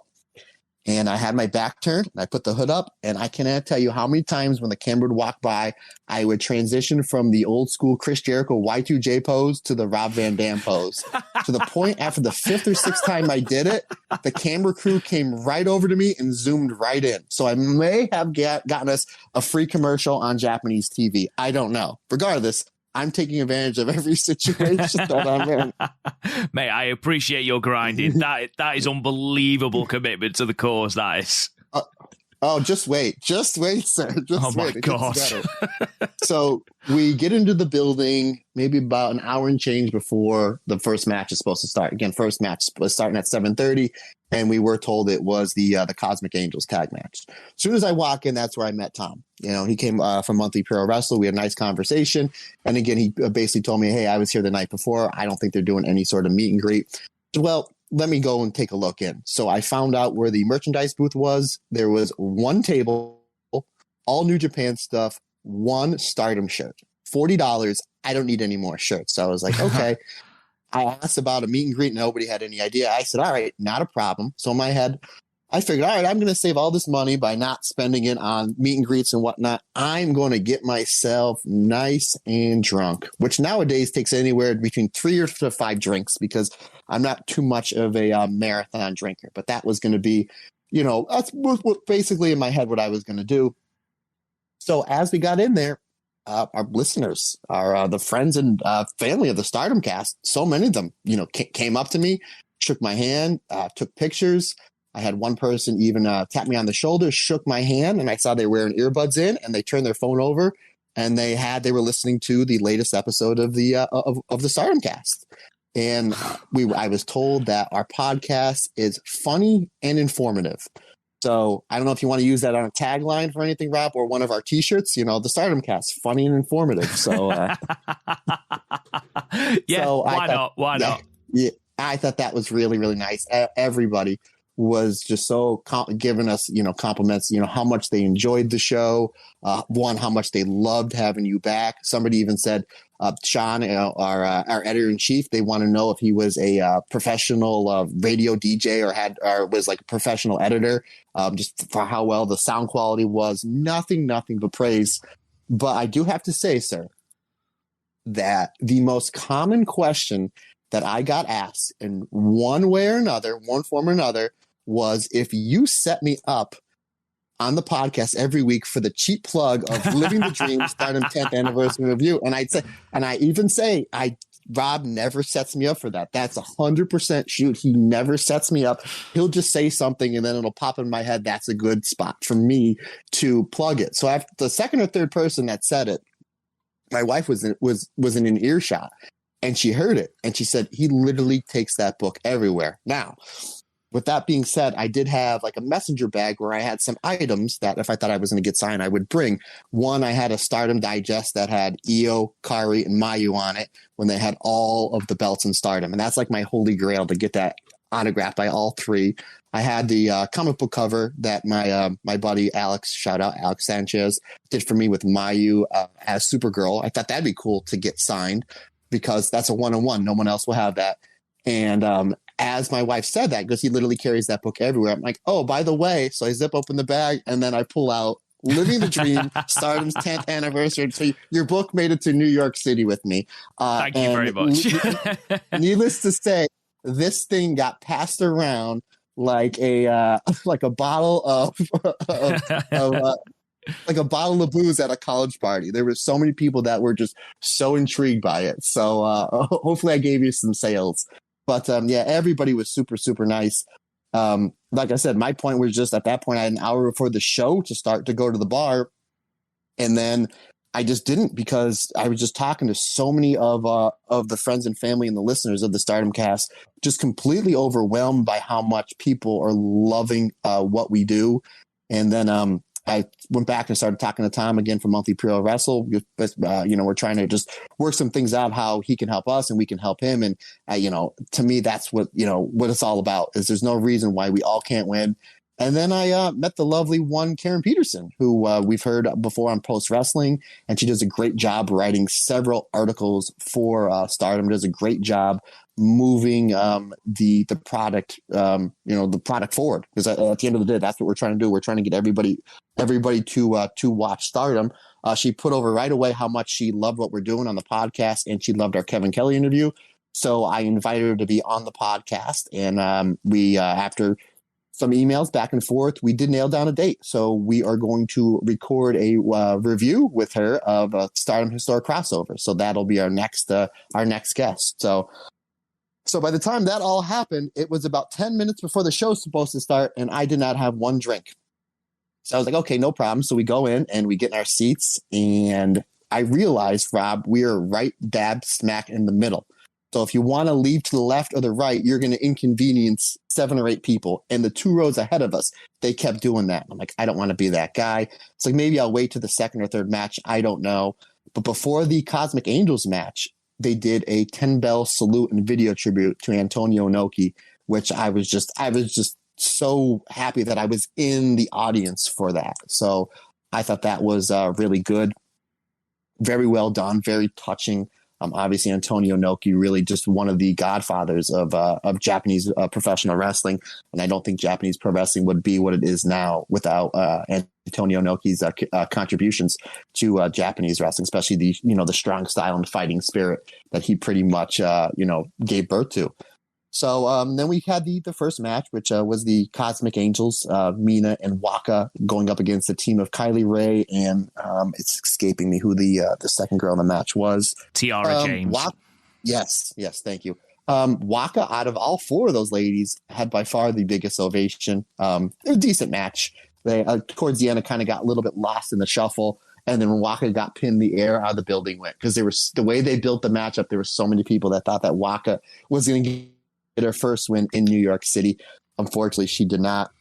And I had my back turned, and I put the hood up, and I cannot tell you how many times when the camera would walk by, I would transition from the old school Chris Jericho Y2J pose to the Rob Van Dam pose. To the point after the 5th or 6th time I did it, the camera crew came right over to me and zoomed right in. So I may have gotten us a free commercial on Japanese TV. I don't know. Regardless, I'm taking advantage of every situation that I'm in. Mate, I appreciate your grinding. That is unbelievable commitment to the cause, that is. Just wait, sir. Just wait. My God. So we get into the building maybe about an hour and change before the first match is supposed to start. Again, first match was starting at 7:30, and we were told it was the Cosmic Angels tag match. As soon as I walk in, that's where I met Tom. He came from Monthly Pro Wrestle. We had a nice conversation. And again, he basically told me, hey, I was here the night before. I don't think they're doing any sort of meet and greet. Well, let me go and take a look in. So I found out where the merchandise booth was. There was one table, all New Japan stuff, one Stardom shirt, $40. I don't need any more shirts. So I was like, okay. I asked about a meet and greet. Nobody had any idea. I said, all right, not a problem. So in my head, I figured, all right, I'm going to save all this money by not spending it on meet and greets and whatnot. I'm going to get myself nice and drunk, which nowadays takes anywhere between 3 to 5 drinks, because I'm not too much of a marathon drinker. But that was going to be, that's basically in my head what I was going to do. So as we got in there, our listeners, the friends and family of the Stardom cast, so many of them, came up to me, shook my hand, took pictures. I had one person even tap me on the shoulder, shook my hand, and I saw they were wearing earbuds in, and they turned their phone over, and they were listening to the latest episode of the of the Stardom cast. And I was told that our podcast is funny and informative. So I don't know if you want to use that on a tagline for anything, Rob, or one of our T-shirts. The Stardom cast, funny and informative. So yeah, so why not? Yeah, I thought that was really, really nice. Everybody was just so giving us, compliments, how much they enjoyed the show. One, how much they loved having you back. Somebody even said, Sean, our editor in chief, they want to know if he was a professional radio DJ or was like a professional editor, just for how well the sound quality was. Nothing but praise. But I do have to say, sir, that the most common question that I got asked in one way or another, one form or another, was if you set me up on the podcast every week for the cheap plug of Living the Dream Stardom 10th anniversary review. And I even say, Rob never sets me up for that. That's 100% shoot. He never sets me up. He'll just say something and then it'll pop in my head. That's a good spot for me to plug it. So after the second or third person that said it, my wife was in an earshot and she heard it and she said, he literally takes that book everywhere. Now, with that being said, I did have like a messenger bag where I had some items that if I thought I was going to get signed, I would bring. One, I had a Stardom digest that had Io, Kari, and Mayu on it when they had all of the belts in Stardom. And that's like my holy grail to get that autographed by all three. I had the comic book cover that my buddy Alex, shout out Alex Sanchez, did for me with Mayu as Supergirl. I thought that'd be cool to get signed because that's a one-on-one. No one else will have that. And as my wife said that, because he literally carries that book everywhere, I'm like, oh, by the way, so I zip open the bag and then I pull out Living the Dream, Stardom's 10th anniversary. So your book made it to New York City with me. Thank you very much. Needless to say, this thing got passed around like a bottle of like a bottle of booze at a college party. There were so many people that were just so intrigued by it. So hopefully I gave you some sales. But yeah, everybody was super, super nice. Like I said, my point was just at that point, I had an hour before the show to start to go to the bar. And then I just didn't because I was just talking to so many of the friends and family and the listeners of the Stardom cast, just completely overwhelmed by how much people are loving what we do. And then I went back and started talking to Tom again from Monthly Pro Wrestle. We're trying to just work some things out, how he can help us and we can help him. And, to me, that's what it's all about is there's no reason why we all can't win. And then I met the lovely one, Karen Peterson, who we've heard before on Post Wrestling. And she does a great job writing several articles for Stardom, does a great job moving the product, the product forward. Because at the end of the day, that's what we're trying to do. We're trying to get everybody to watch Stardom. She put over right away how much she loved what we're doing on the podcast, and she loved our Kevin Kelly interview. So I invited her to be on the podcast, and we after some emails back and forth, we did nail down a date. So we are going to record a review with her of a Stardom Historic Crossover. So that'll be our next guest. So by the time that all happened, it was about 10 minutes before the show's supposed to start, and I did not have one drink. So I was like, okay, no problem. So we go in and we get in our seats, and I realized, Rob, we are right dab smack in the middle. So if you want to leave to the left or the right, you're going to inconvenience 7 or 8 people. And the 2 rows ahead of us, they kept doing that. I'm like, I don't want to be that guy. It's like, maybe I'll wait to the second or third match. I don't know. But before the Cosmic Angels match, they did a 10-bell salute and video tribute to Antonio Inoki, which I was just so happy that I was in the audience for that. So I thought that was really good. Very well done. Very touching. Obviously, Antonio Inoki, really just one of the godfathers of Japanese professional wrestling. And I don't think Japanese pro wrestling would be what it is now without Antonio Inoki's contributions to Japanese wrestling, especially the strong style and fighting spirit that he pretty much, gave birth to. So then we had the first match, which was the Cosmic Angels, Mina and Waka going up against the team of Kylie Ray, and it's escaping me who the second girl in the match was. Tiara James. Yes, thank you. Waka, out of all 4 of those ladies, had by far the biggest ovation. A decent match. They towards the end, it kind of got a little bit lost in the shuffle. And then when Waka got pinned, the air out of the building went, because the way they built the matchup, there were so many people that thought that Waka was going to get her first win in New York City. Unfortunately, she did not.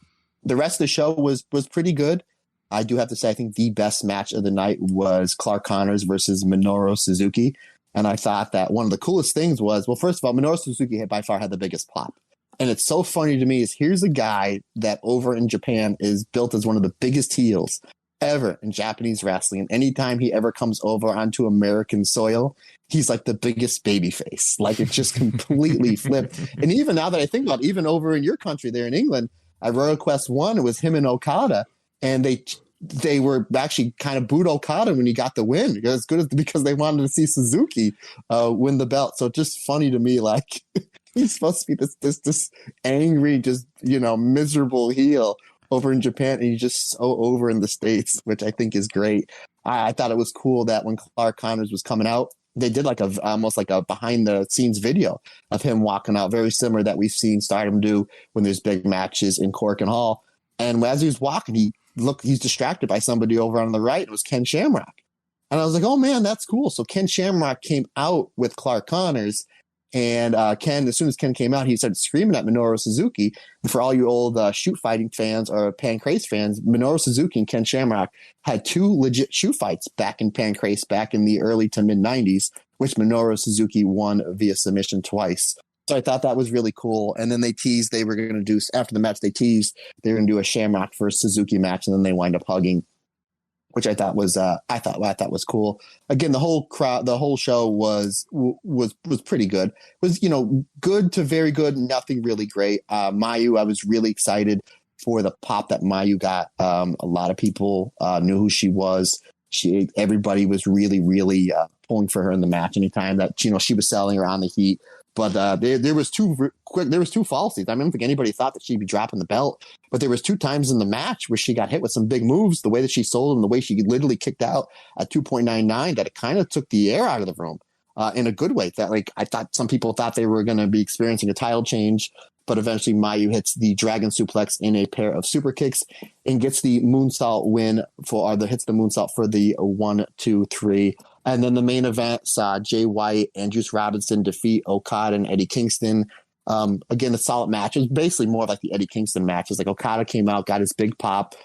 The rest of the show was pretty good. I do have to say, I think the best match of the night was Clark Connors versus Minoru Suzuki. And I thought that one of the coolest things was, well, first of all, Minoru Suzuki by far had the biggest pop. And it's so funny to me is here's a guy that over in Japan is built as one of the biggest heels ever in Japanese wrestling. And anytime he ever comes over onto American soil, he's like the biggest baby face. Like it just completely flipped. And even now that I think about it, even over in your country there in England, at Royal Quest 1, it was him and Okada. And they were actually kind of booed Okada when he got the win. It was good because they wanted to see Suzuki win the belt. So it's just funny to me, like he's supposed to be this angry, just, miserable heel over in Japan, and he's just so over in the States, which I think is great. I thought it was cool that when Clark Connors was coming out, they did almost like a behind the scenes video of him walking out, very similar that we've seen Stardom do when there's big matches in Cork and Hall. And as he was walking, he's distracted by somebody over on the right. It was Ken Shamrock. And I was like, oh man, that's cool. So Ken Shamrock came out with Clark Connors. And Ken, as soon as Ken came out, he started screaming at Minoru Suzuki. And for all you old shoot fighting fans or Pancrase fans, Minoru Suzuki and Ken Shamrock had two legit shoot fights back in Pancrase back in the early to mid 90s, which Minoru Suzuki won via submission twice. So I thought that was really cool. And then they teased they were going to do, after the match, they were going to do a Shamrock versus Suzuki match, and then they wind up hugging, which I thought was was cool. Again, the whole show was pretty good. It was, good to very good, nothing really great. Mayu, I was really excited for the pop that Mayu got. A lot of people knew who she was. Everybody was really, really pulling for her in the match anytime that she was selling her on the heat. But there was two falsies. I don't think anybody thought that she'd be dropping the belt. But there was two times in the match where she got hit with some big moves. The way that she sold and the way she literally kicked out at 2.99, that it kind of took the air out of the room in a good way. That I thought some people thought they were going to be experiencing a title change, but eventually Mayu hits the dragon suplex in a pair of super kicks and gets the moonsault win hits the moonsault for the 1, 2, 3. And then the main event saw Jay White and Juice Robinson defeat Okada and Eddie Kingston. Again, a solid match. It was basically more like the Eddie Kingston match. It's like Okada came out, got his big pop.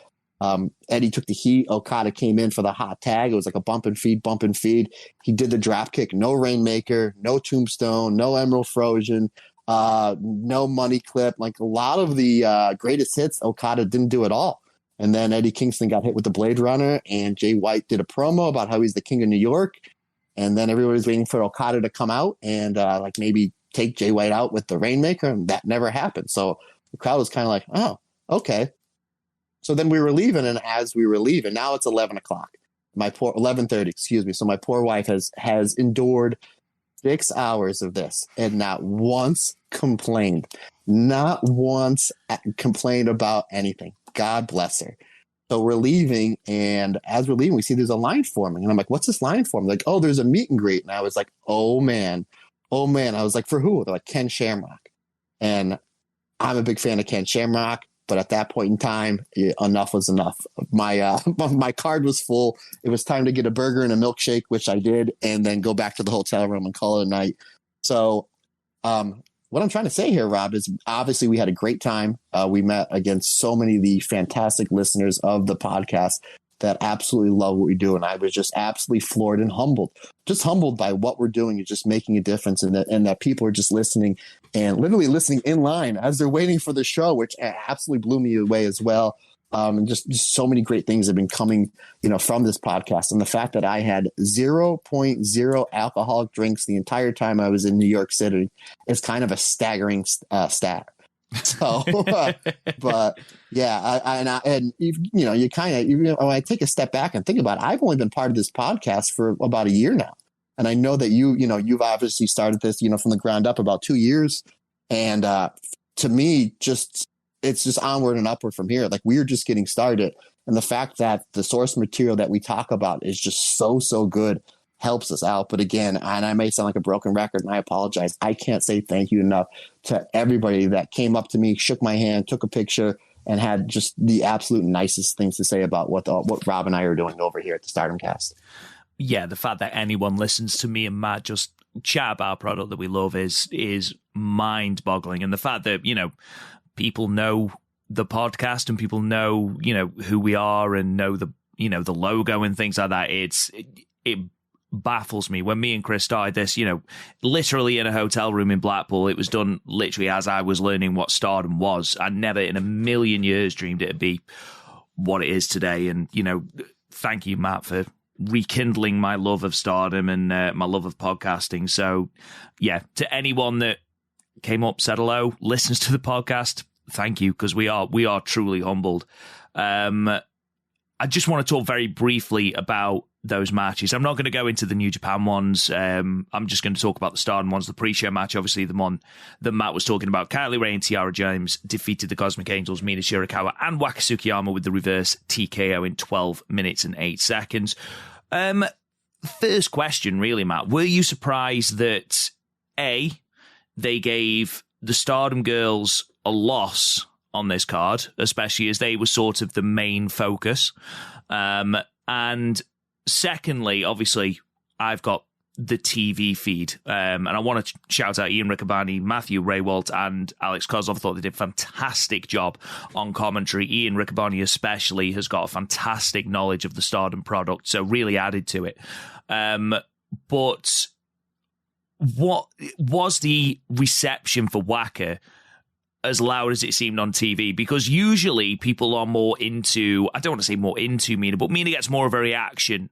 Eddie took the heat. Okada came in for the hot tag. It was like a bump and feed. He did the drop kick. No Rainmaker, no Tombstone, no Emerald Frozen, no money clip. Like a lot of the greatest hits, Okada didn't do at all. And then Eddie Kingston got hit with the Blade Runner, and Jay White did a promo about how he's the king of New York. And then everybody's waiting for Okada to come out and maybe take Jay White out with the Rainmaker, and that never happened. So the crowd was kind of like, oh, okay. So then we were leaving, and as we were leaving, now it's 11 o'clock. 11:30, excuse me. So my poor wife has endured 6 hours of this and not once complained. Not once complained about anything. God bless her. So we're leaving, and as we're leaving, we see there's a line forming. And I'm like, what's this line forming? Like, oh, there's a meet and greet. And I was like, oh, man. I was like, for who? They're like, Ken Shamrock. And I'm a big fan of Ken Shamrock, but at that point in time, enough was enough. My card was full. It was time to get a burger and a milkshake, which I did, and then go back to the hotel room and call it a night. So what I'm trying to say here, Rob, is obviously we had a great time. We met against so many of the fantastic listeners of the podcast that absolutely love what we do. And I was just absolutely floored and humbled by what we're doing and just making a difference, and that people are just listening and literally listening in line as they're waiting for the show, which absolutely blew me away as well. And just so many great things have been coming, from this podcast. And the fact that I had 0.0 alcoholic drinks the entire time I was in New York City is kind of a staggering stat. So, but yeah, when I take a step back and think about it, I've only been part of this podcast for about a year now. And I know that you've obviously started this, from the ground up about 2 years. And to me, it's just onward and upward from here. Like, we're just getting started. And the fact that the source material that we talk about is just so good helps us out. But again, and I may sound like a broken record, and I apologize, I can't say thank you enough to everybody that came up to me, shook my hand, took a picture, and had just the absolute nicest things to say about what Rob and I are doing over here at the Stardom Cast. Yeah, the fact that anyone listens to me and Matt just chat about our product that we love is mind-boggling. And the fact that, people know the podcast and people know, who we are and know the logo and things like that. It baffles me. When me and Chris started this, literally in a hotel room in Blackpool, it was done literally as I was learning what Stardom was. I never in a million years dreamed it'd be what it is today. And, thank you, Matt, for rekindling my love of Stardom and my love of podcasting. So, yeah, to anyone that came up, said hello, listens to the podcast, thank you, because we are truly humbled. I just want to talk very briefly about those matches. I'm not going to go into the New Japan ones. I'm just going to talk about the Stardom ones. The pre-show match, obviously, the one that Matt was talking about. Kylie Ray and Tiara James defeated the Cosmic Angels, Mina Shirakawa and Waka Tsukiyama with the reverse TKO in 12 minutes and 8 seconds. First question, really, Matt. Were you surprised that, A, they gave the Stardom girls a loss on this card, especially as they were sort of the main focus? And secondly, obviously, I've got the TV feed, and I want to shout out Ian Riccaboni, Matthew Raywalt, and Alex Kozlov. I thought they did a fantastic job on commentary. Ian Riccaboni especially has got a fantastic knowledge of the Stardom product, so really added to it. But what was the reception for Waka as loud as it seemed on TV? Because usually people are more into, I don't want to say more into Mina, but Mina gets more of a reaction.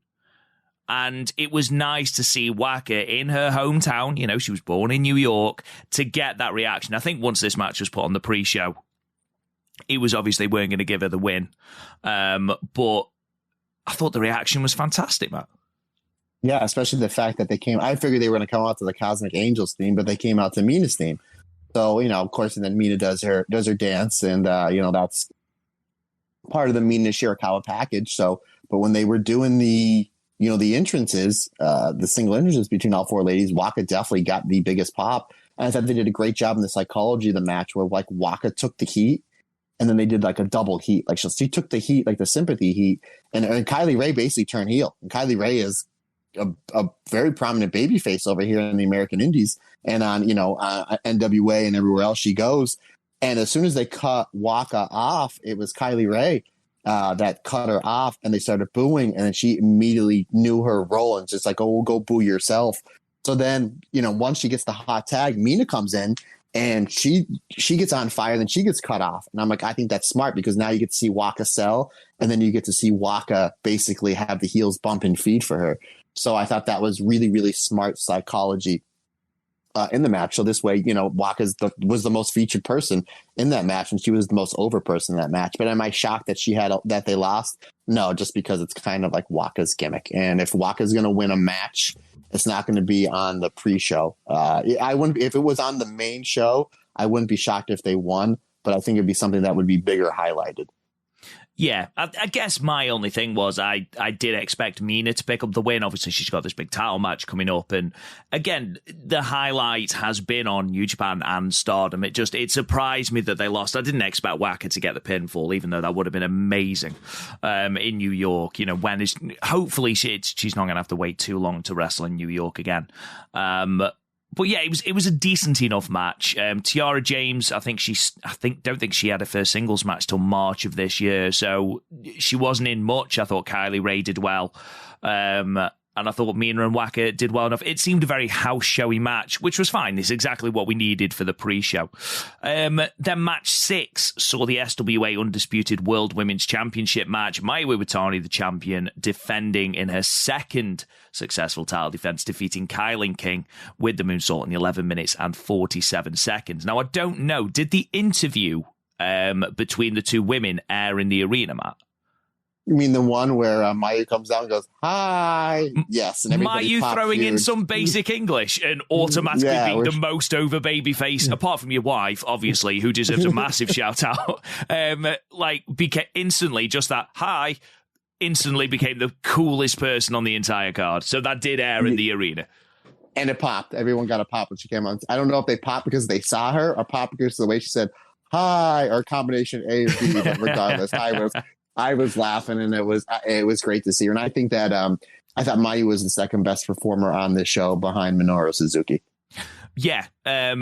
And it was nice to see Waka in her hometown, she was born in New York, to get that reaction. I think once this match was put on the pre-show, it was obvious they weren't going to give her the win. But I thought the reaction was fantastic, Matt. Yeah, especially the fact that I figured they were going to come out to the Cosmic Angels theme, but they came out to Mina's theme. So, of course, and then Mina does her dance, and, that's part of the Mina Shirakawa package. So, but when they were doing the entrances, the single entrances between all four ladies, Waka definitely got the biggest pop. And I thought they did a great job in the psychology of the match where, like, Waka took the heat, and then they did, like, a double heat. Like, she took the heat, like the sympathy heat, and Kylie Ray basically turned heel. And Kylie Ray is a very prominent babyface over here in the American Indies and on, NWA and everywhere else she goes. And as soon as they cut Waka off, it was Kylie Ray that cut her off, and they started booing. And then she immediately knew her role and just like, oh, go boo yourself. So then, once she gets the hot tag, Mina comes in and she gets on fire, then she gets cut off. And I'm like, I think that's smart because now you get to see Waka sell, and then you get to see Waka basically have the heels bump and feed for her. So I thought that was really, really smart psychology in the match. So this way, Waka was the most featured person in that match, and she was the most over person in that match. But am I shocked that that they lost? No, just because it's kind of like Waka's gimmick. And if Waka's going to win a match, it's not going to be on the pre-show. I wouldn't, if it was on the main show, I wouldn't be shocked if they won, but I think it'd be something that would be bigger highlighted. Yeah, I guess my only thing was I did expect Mina to pick up the win. Obviously, she's got this big title match coming up. And again, the highlight has been on New Japan and Stardom. It surprised me that they lost. I didn't expect Waka to get the pinfall, even though that would have been amazing in New York. Hopefully she's not going to have to wait too long to wrestle in New York again. But yeah, it was a decent enough match. Tiara James, don't think she had her first singles match till March of this year, so she wasn't in much. I thought Kylie Ray did well, and I thought Mina and Waka did well enough. It seemed a very house showy match, which was fine. It's exactly what we needed for the pre-show. Then match 6 saw the SWA Undisputed World Women's Championship match. Mayu Iwatani, the champion, defending in her second successful title defense, defeating Kylie King with the moonsault in 11 minutes and 47 seconds. Now, I don't know, did the interview between the two women air in the arena, Matt? You mean the one where Mayu comes out and goes, hi? Yes. And Mayu throwing in some basic English and automatically being the most over babyface, apart from your wife, obviously, who deserves a massive shout out. Instantly, just that hi, instantly became the coolest person on the entire card. So that did air in the arena. And it popped. Everyone got a pop when she came on. I don't know if they popped because they saw her or popped because of the way she said hi, or a combination A and B, but regardless, I was laughing, and it was great to see her. And I think that I thought Mayu was the second best performer on this show behind Minoru Suzuki. Yeah,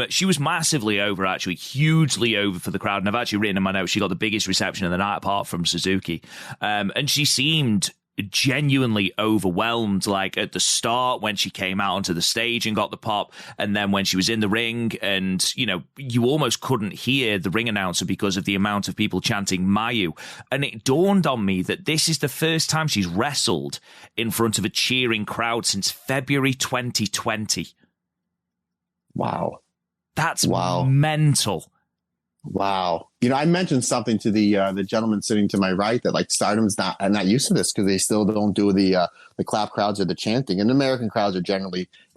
she was massively over, actually, hugely over for the crowd. And I've actually written in my notes she got the biggest reception of the night apart from Suzuki. And she seemed genuinely overwhelmed, like at the start when she came out onto the stage and got the pop, and then when she was in the ring, and you almost couldn't hear the ring announcer because of the amount of people chanting Mayu. And it dawned on me that this is the first time she's wrestled in front of a cheering crowd since February 2020. Wow. That's mental. Wow. I mentioned something to the gentleman sitting to my right that like Stardom's not used to this because they still don't do the clap crowds or the chanting. And American crowds are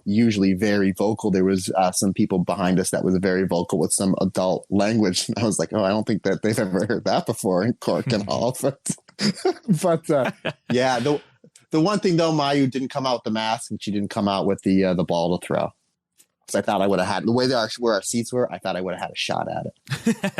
usually very vocal. There was some people behind us that was very vocal with some adult language. And I was like, I don't think that they've ever heard that before in Cork and Hall. But yeah, the one thing though, Mayu didn't come out with the mask and she didn't come out with the ball to throw. I thought I would have had the way where our seats were. I thought I would have had a shot at it.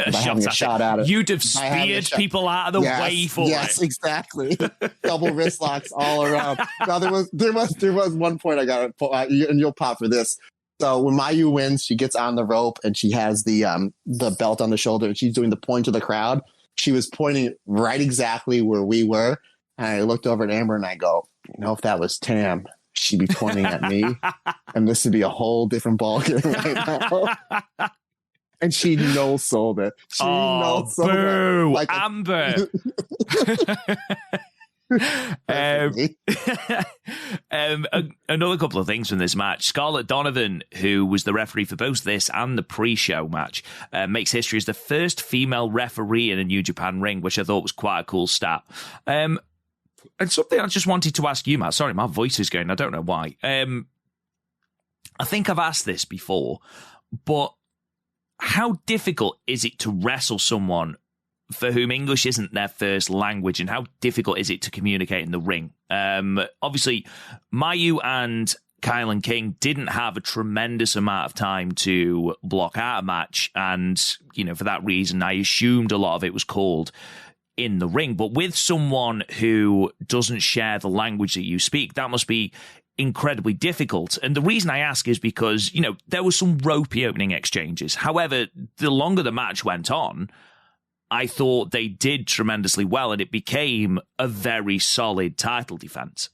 a shot at it. You'd have speared people out of the way for it. Yes, exactly. Double wrist locks all around. Now there was one point I got and you'll pop for this. So when Mayu wins, she gets on the rope and she has the belt on the shoulder and she's doing the point to the crowd. She was pointing right exactly where we were, and I looked over at Amber and I go, if that was Tam, she'd be pointing at me, and this would be a whole different ballgame right now. And she no-sold it. Boo! Like Amber! Another couple of things from this match. Scarlett Donovan, who was the referee for both this and the pre-show match, makes history as the first female referee in a New Japan ring, which I thought was quite a cool stat. And something I just wanted to ask you, Matt. Sorry, my voice is going. I don't know why. I think I've asked this before, but how difficult is it to wrestle someone for whom English isn't their first language, and how difficult is it to communicate in the ring? Obviously, Mayu and Kylan King didn't have a tremendous amount of time to block out a match, and for that reason, I assumed a lot of it was called in the ring. But with someone who doesn't share the language that you speak, that must be incredibly difficult. And the reason I ask is because, there were some ropey opening exchanges. However, the longer the match went on, I thought they did tremendously well, and it became a very solid title defense.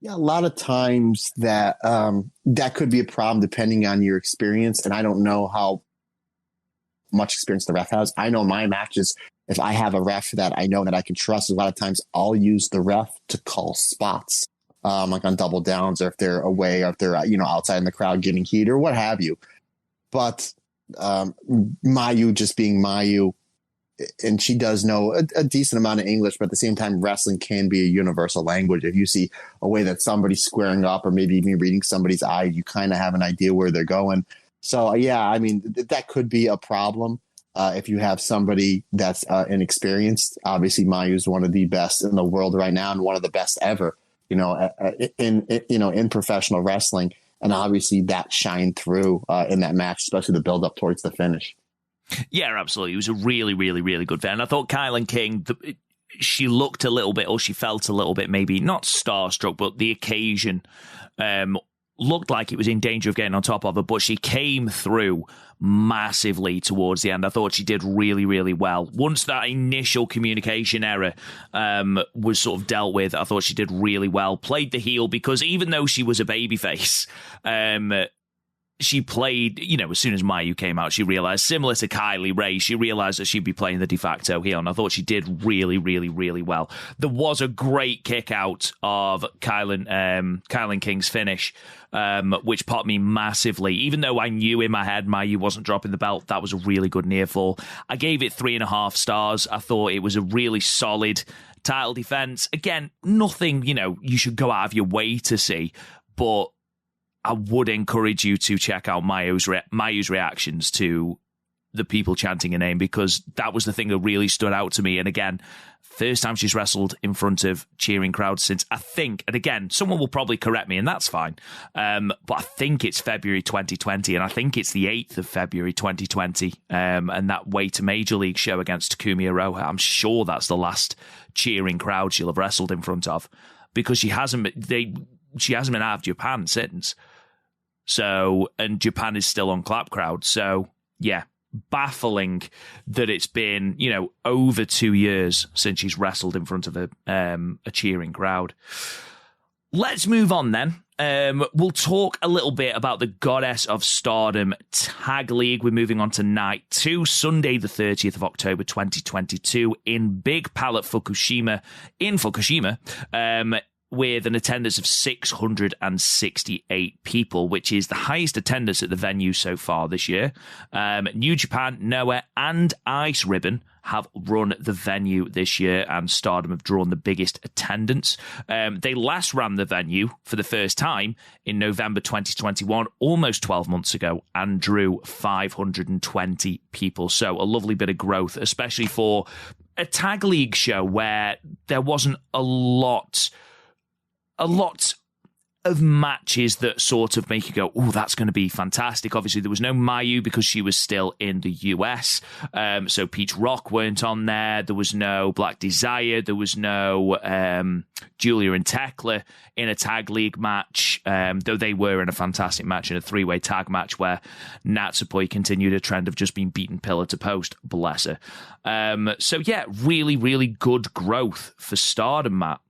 Yeah, a lot of times that could be a problem depending on your experience. And I don't know how much experience the ref has. I know my matches, if I have a ref that I know that I can trust, a lot of times I'll use the ref to call spots, like on double downs, or if they're away, or if they're outside in the crowd getting heat or what have you. But Mayu just being Mayu, and she does know a decent amount of English, but at the same time, wrestling can be a universal language. If you see a way that somebody's squaring up, or maybe even reading somebody's eye, you kind of have an idea where they're going. So yeah, I mean, that could be a problem. If you have somebody that's inexperienced. Obviously, Mayu is one of the best in the world right now, and one of the best ever, in professional wrestling. And obviously that shined through in that match, especially the build up towards the finish. Yeah, absolutely. It was a really, really, really good fit. And I thought Kylan King, she looked a little bit, or she felt a little bit, maybe not starstruck, but the occasion looked like it was in danger of getting on top of her, but she came through massively towards the end. I thought she did really, really well. Once that initial communication error was sort of dealt with, I thought she did really well. Played the heel because even though she was a babyface, she played, as soon as Mayu came out, she realized, similar to Kylie Ray, she realized that she'd be playing the de facto heel, and I thought she did really, really, really well. There was a great kick out of Kylan King's finish, which popped me massively. Even though I knew in my head Mayu wasn't dropping the belt, that was a really good near fall. I gave it 3.5 stars. I thought it was a really solid title defense. Again, nothing, you should go out of your way to see, but I would encourage you to check out Mayu's reactions to the people chanting her name, because that was the thing that really stood out to me. And again, first time she's wrestled in front of cheering crowds since, I think, and again, someone will probably correct me, and that's fine, but I think it's February 2020, and I think it's the 8th of February 2020, and that Way to Major League show against Takumi Iroha, I'm sure that's the last cheering crowd she'll have wrestled in front of, because she hasn't been out of Japan since. So, and Japan is still on clap crowd. So, yeah, baffling that it's been, over 2 years since she's wrestled in front of a cheering crowd. Let's move on then. We'll talk a little bit about the Goddess of Stardom Tag League. We're moving on to night 2, Sunday the 30th of October 2022 in Big Palette Fukushima, with an attendance of 668 people, which is the highest attendance at the venue so far this year. New Japan, Noah, and Ice Ribbon have run the venue this year, and Stardom have drawn the biggest attendance. They last ran the venue for the first time in November 2021, almost 12 months ago, and drew 520 people. So a lovely bit of growth, especially for a tag league show where there wasn't a lot of matches that sort of make you go, oh, that's going to be fantastic. Obviously, there was no Mayu because she was still in the US. So Peach Rock weren't on there. There was no Black Desire. There was no Julia and Tekla in a tag league match, though they were in a fantastic match, in a 3-way tag match where Natsupoi continued a trend of just being beaten pillar to post. Bless her. So, yeah, really, really good growth for Stardom, Matt.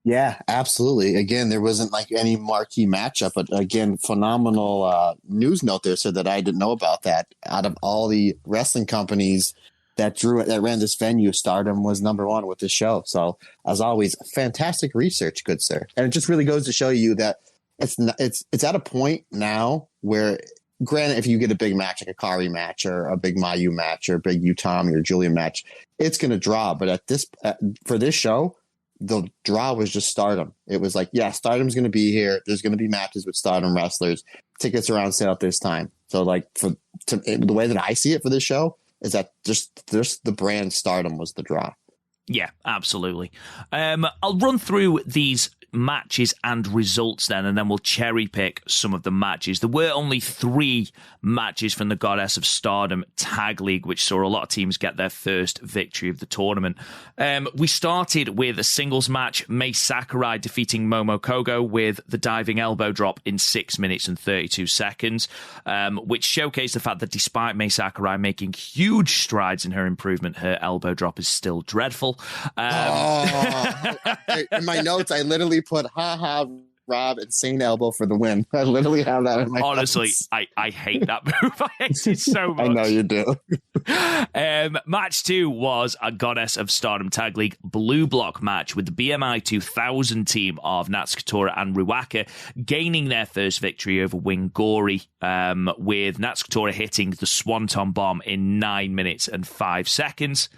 Yeah, absolutely. Again, there wasn't like any marquee matchup, but again, phenomenal news note there so that I didn't know about that. Out of all the wrestling companies that ran this venue, Stardom was number 1 with the show. So, as always, fantastic research, good sir. And it just really goes to show you that it's at a point now where, granted, if you get a big match like a Kari match or a big Mayu match or a big Utami or Julia match, it's going to draw. But for this show, the draw was just Stardom. It was like, yeah, Stardom's going to be here. There's going to be matches with Stardom wrestlers. Tickets are on sale at this time. So, like, the way that I see it for this show is that just the brand Stardom was the draw. Yeah, absolutely. I'll run through these matches and results then, and then we'll cherry pick some of the matches. There were only 3 matches from the Goddess of Stardom Tag League, which saw a lot of teams get their first victory of the tournament. We started with a singles match, Mei Sakurai defeating Momo Kogo with the diving elbow drop in 6 minutes and 32 seconds, which showcased the fact that despite Mei Sakurai making huge strides in her improvement, her elbow drop is still dreadful. In my notes, I literally put haha Rob insane elbow for the win. I literally have that in my honestly notes. I hate that move. I hate it so much. I know you do. Match 2 was a Goddess of Stardom Tag League blue block match with the BMI 2000 team of Natsukatora and Ruaka gaining their first victory over Wingori, with Natsukatora hitting the Swanton Bomb in 9 minutes and 5 seconds.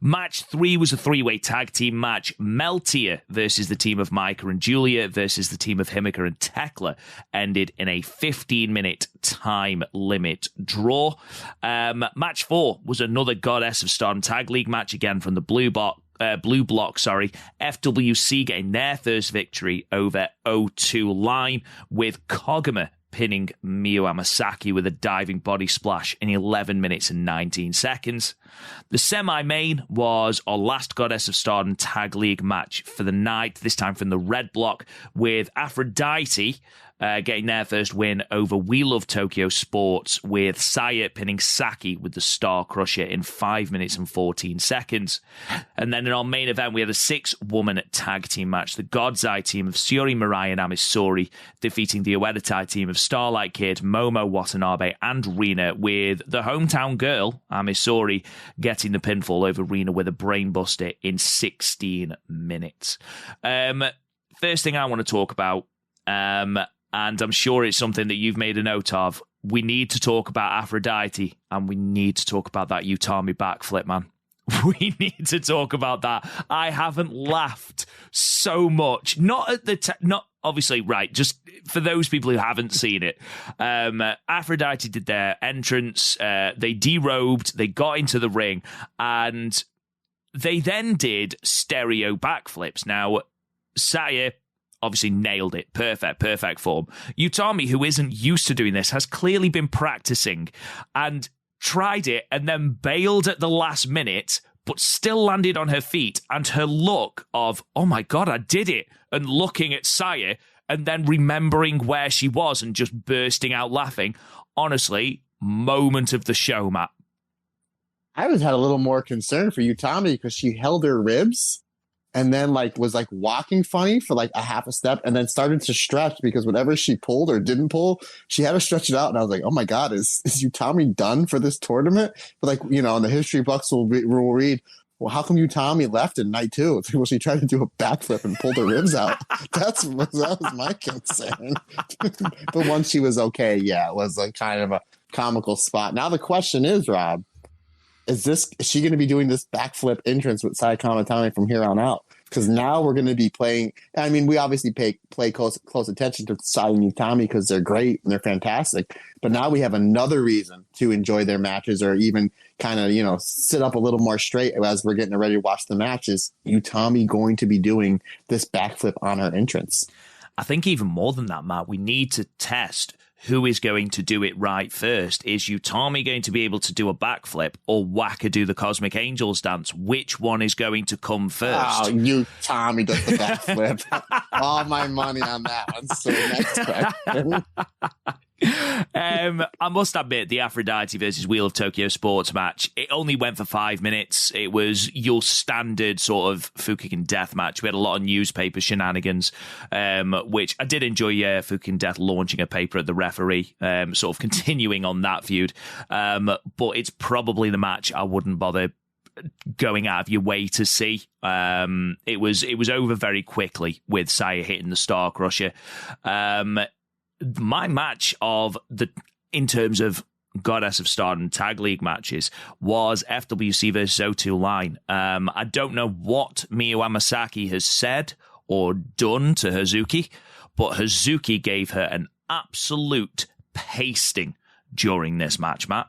Match 3 was a 3-way tag team match. Meltier versus the team of Micah and Julia versus the team of Himika and Tekla ended in a 15-minute time limit draw. Match 4 was another Goddess of Stardom Tag League match, again from the blue block. FWC getting their first victory over O2 Line, with Koguma pinning Miyu Amasaki with a diving body splash in 11 minutes and 19 seconds. The semi-main was our last Goddess of Stardom Tag League match for the night, this time from the red block, with Aphrodite getting their first win over We Love Tokyo Sports, with Saya pinning Saki with the Star Crusher in 5 minutes and 14 seconds. And then in our main event, we had a 6-woman tag team match. The God's Eye team of Shiori Mirai and Amisori defeating the Uedatai team of Starlight Kid, Momo Watanabe, and Rina, with the hometown girl, Amisori, getting the pinfall over Rina with a brainbuster in 16 minutes. First thing I want to talk about, and I'm sure it's something that you've made a note of, we need to talk about Aphrodite, and we need to talk about that Utami backflip, man. We need to talk about that. I haven't laughed so much. Not obviously, right, just for those people who haven't seen it. Aphrodite did their entrance, they derobed, they got into the ring, and they then did stereo backflips. Now, Saya obviously nailed it. Perfect form. Utami, who isn't used to doing this, has clearly been practicing and tried it and then bailed at the last minute, but still landed on her feet. And her look of, oh my God, I did it, and looking at Saya and then remembering where she was and just bursting out laughing. Honestly, moment of the show, Matt? I had a little more concern for Utami because she held her ribs and then was walking funny for a half a step and then started to stretch because whatever she pulled or didn't pull, she had to stretch it out. And I was like, oh my God, is Utami done for this tournament? But in the history books will read, well, how come Utami left in night 2? It's like, well, she tried to do a backflip and pulled her ribs out. That was my concern. But once she was okay, yeah, it was kind of a comical spot. Now the question is, Rob, is she going to be doing this backflip entrance with Saya Kamatani from here on out? Because now we're going to be playing. I mean, we obviously play close attention to Saya and Utami because they're great and they're fantastic. But now we have another reason to enjoy their matches, or even kind of sit up a little more straight as we're getting ready to watch the matches. Utami going to be doing this backflip on her entrance. I think even more than that, Matt, we need to test who is going to do it right first. Is Utami going to be able to do a backflip, or Waka do the Cosmic Angels dance? Which one is going to come first? Oh, Utami does the backflip. All my money on that one. So next question. I must admit, the Aphrodite versus Wheel of Tokyo Sports match, it only went for 5 minutes. It was your standard sort of Fukigen Death match. We had a lot of newspaper shenanigans, which I did enjoy. Fukigen Death launching a paper at the referee, sort of continuing on that feud. But it's probably the match I wouldn't bother going out of your way to see. It was over very quickly with Saya hitting the Star Crusher. My match in terms of Goddess of Stardom Tag League matches was FWC versus O2 Line. I don't know what Miyu Amasaki has said or done to Hazuki, but Hazuki gave her an absolute pasting during this match, Matt.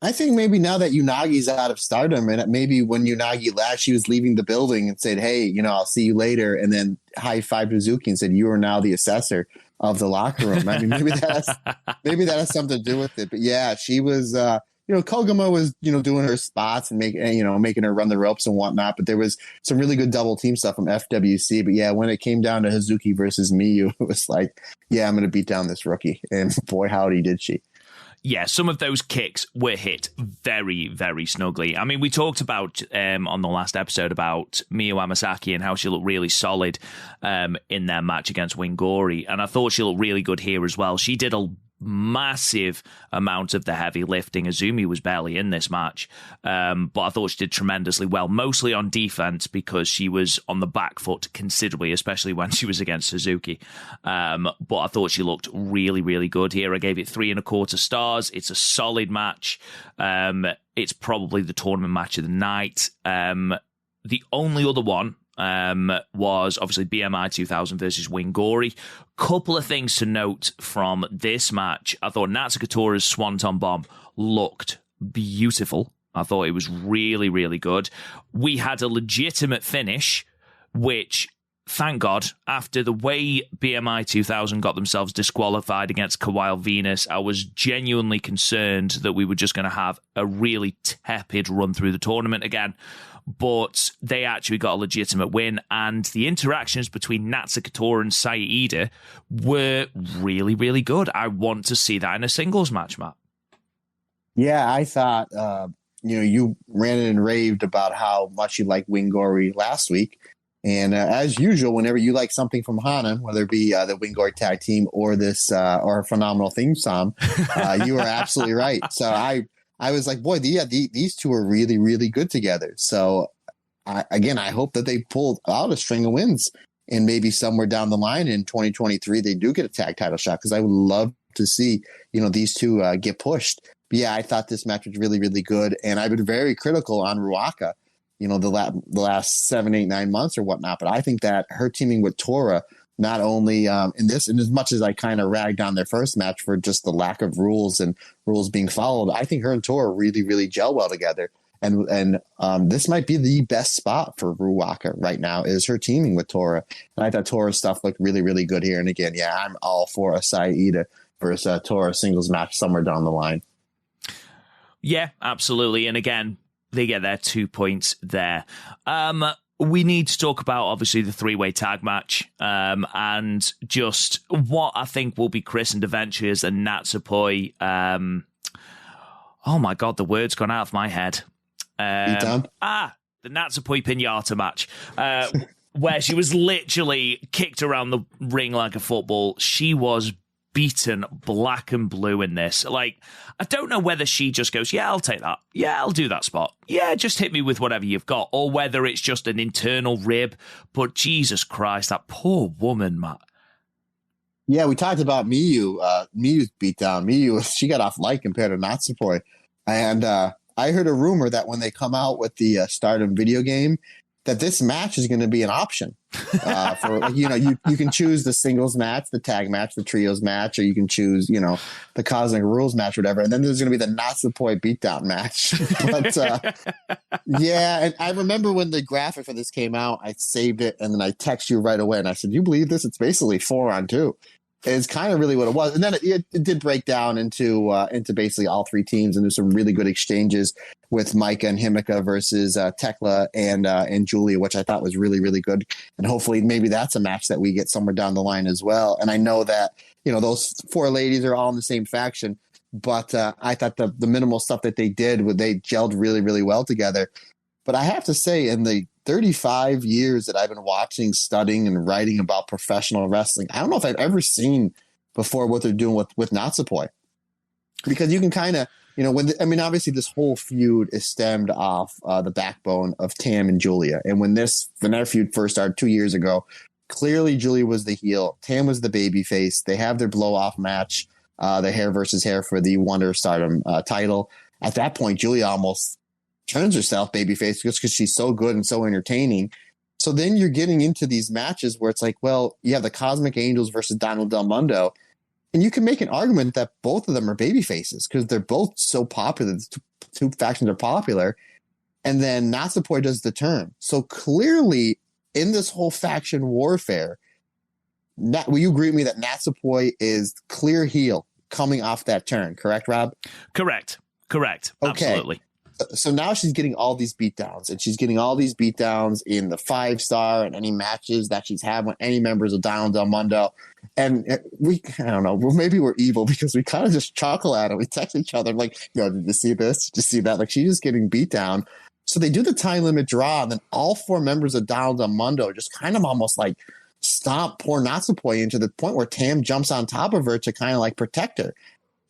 I think maybe now that Unagi's out of Stardom, and maybe when Unagi left, she was leaving the building and said, hey, I'll see you later, and then high-fived Hazuki and said, you are now the assessor of the locker room. I mean, maybe that has something to do with it. But yeah, she was, Koguma was, doing her spots and making her run the ropes and whatnot. But there was some really good double team stuff from FWC. But yeah, when it came down to Hazuki versus Miyu, it was like, yeah, I'm going to beat down this rookie. And boy, howdy did she. Yeah, some of those kicks were hit very, very snugly. I mean, we talked about on the last episode about Miyu Amasaki and how she looked really solid in their match against Wingori, and I thought she looked really good here as well. She did a massive amount of the heavy lifting. Azumi was barely in this match, but I thought she did tremendously well, mostly on defense because she was on the back foot considerably, especially when she was against Suzuki. But I thought she looked really, really good here. I gave it 3.25 stars. It's a solid match. It's probably the tournament match of the night. The only other one was obviously BMI 2000 versus Wingori. Couple of things to note from this match. I thought Natsuko Tora's Swanton Bomb looked beautiful. I thought it was really, really good. We had a legitimate finish, which, thank God, after the way BMI 2000 got themselves disqualified against Kawhi Venus, I was genuinely concerned that we were just going to have a really tepid run through the tournament again. But they actually got a legitimate win, and the interactions between Natsuko Tora and Saida were really, really good. I want to see that in a singles match, Matt. Yeah, I thought, you ran and raved about how much you liked Wingori last week. And as usual, whenever you like something from Hana, whether it be the Wingori tag team or this or a phenomenal theme song, you are absolutely right. So I was like, boy, these two are really, really good together. So, I hope that they pulled out a string of wins, and maybe somewhere down the line in 2023, they do get a tag title shot, because I would love to see, these two get pushed. But yeah, I thought this match was really, really good, and I've been very critical on Ruaka, the last 7, 8, 9 months or whatnot. But I think that her teaming with Tora, not only in this, and as much as I kind of ragged on their first match for just the lack of rules and rules being followed, I think her and Tora really, really gel well together. And this might be the best spot for Ruaka right now, is her teaming with Tora. And I thought Tora's stuff looked really, really good here. And again, yeah, I'm all for a Saida versus Tora singles match somewhere down the line. Yeah, absolutely. And again, they get their 2 points there. we need to talk about, obviously, the three-way tag match and just what I think will be christened eventually as the Natsupoi. Oh, my God, the word's gone out of my head. The Natsupoi Pinata match, where she was literally kicked around the ring like a football. She was beaten black and blue in this. Like, I don't know whether she just goes, yeah, I'll take that. Yeah, I'll do that spot. Yeah, just hit me with whatever you've got. Or whether it's just an internal rib. But Jesus Christ, that poor woman, Matt. Yeah, we talked about Miyu's beatdown. Miyu, she got off light compared to Natsupoi. And I heard a rumor that when they come out with the Stardom video game, that this match is going to be an option. You can choose the singles match, the tag match, the trios match, or you can choose, the Cosmic Rules match, whatever. And then there's going to be the Natsupoi beatdown match. But yeah, and I remember when the graphic for this came out, I saved it and then I texted you right away and I said, "You believe this? It's basically 4-on-2." It's kind of really what it was. And then it did break down into basically all three teams, and there's some really good exchanges with Micah and Himika versus Tekla and Julia, which I thought was really, really good. And hopefully maybe that's a match that we get somewhere down the line as well. And I know that, those four ladies are all in the same faction, but I thought the minimal stuff that they did, they gelled really, really well together. But I have to say, in the 35 years that I've been watching, studying, and writing about professional wrestling, I don't know if I've ever seen before what they're doing with Natsupoi. Because you can kind of, obviously this whole feud is stemmed off the backbone of Tam and Julia. And when their feud first started 2 years ago, clearly Julia was the heel. Tam was the baby face. They have their blow-off match, the hair versus hair for the Wonder Stardom title. At that point, Julia almost turns herself babyface just because she's so good and so entertaining. So then you're getting into these matches where it's like, well, you have the Cosmic Angels versus Donald Del Mundo, and you can make an argument that both of them are babyfaces because they're both so popular. The two factions are popular. And then Natsupoi does the turn. So clearly in this whole faction warfare, will you agree with me that Natsupoi is clear heel coming off that turn? Correct, Rob? Correct. Okay. Absolutely. So now she's getting all these beatdowns, and she's getting all these beatdowns in the 5-star and any matches that she's had with any members of Donald Del Mundo. And I don't know, maybe we're evil because we kind of just chuckle at it. We text each other like, did you see this? Did you see that? Like, she's just getting beat down. So they do the time limit draw, and then all four members of Donald Del Mundo just kind of almost like stomp poor Natsupoi into the point where Tam jumps on top of her to kind of like protect her.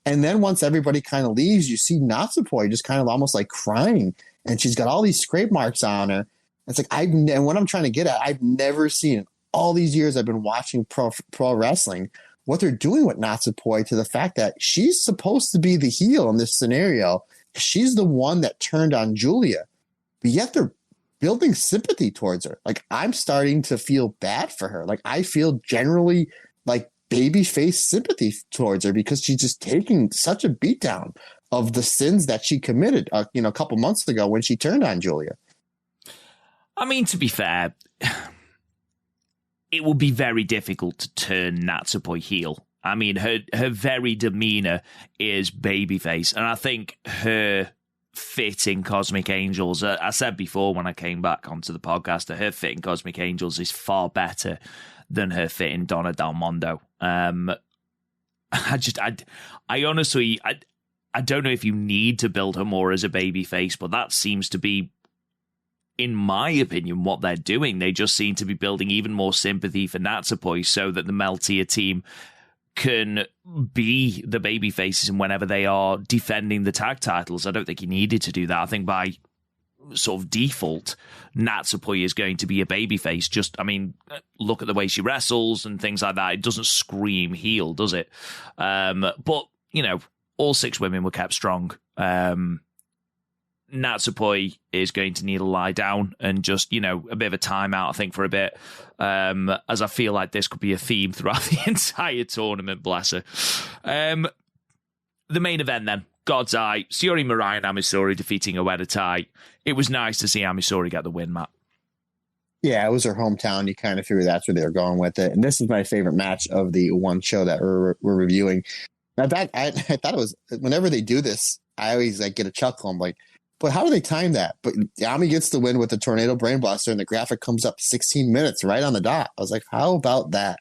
And then once everybody kind of leaves, you see Natsupoi just kind of almost like crying, and she's got all these scrape marks on her. It's like, and what I'm trying to get at, I've never seen in all these years I've been watching pro wrestling, what they're doing with Natsupoi, to the fact that she's supposed to be the heel in this scenario. She's the one that turned on Julia, but yet they're building sympathy towards her. Like, I'm starting to feel bad for her. Like, I feel generally like baby face sympathy towards her because she's just taking such a beatdown of the sins that she committed, a couple months ago when she turned on Julia. I mean, to be fair, it will be very difficult to turn Natsupoi heel. I mean, her very demeanor is babyface, and I think her fit in Cosmic Angels, I said before when I came back onto the podcast that her fit in Cosmic Angels is far better than her fit in Donna Del Mondo. I honestly, I don't know if you need to build her more as a baby face, but that seems to be, in my opinion, what they're doing. They just seem to be building even more sympathy for Natsupoi so that the Meltier team can be the baby faces and whenever they are defending the tag titles. I don't think he needed to do that. I think by sort of default, Natsupoi is going to be a babyface. Just, I mean, look at the way she wrestles and things like that. It doesn't scream heel, does it? But, all 6 women were kept strong. Natsupoi is going to need to lie down and just, a bit of a timeout, I think, for a bit, as I feel like this could be a theme throughout the entire tournament, bless her. The main event then, God's Eye, Shiori Mirai and Amisori defeating Ueda Tai. It was nice to see Amisori get the win, Matt. Yeah, it was her hometown. You kind of figure that's where they were going with it. And this is my favorite match of the one show that we're reviewing. I thought it was, whenever they do this, I always get a chuckle. I'm like, But how do they time that? But Yami gets the win with the Tornado Brainbuster, and the graphic comes up 16 minutes right on the dot. I was like, how about that?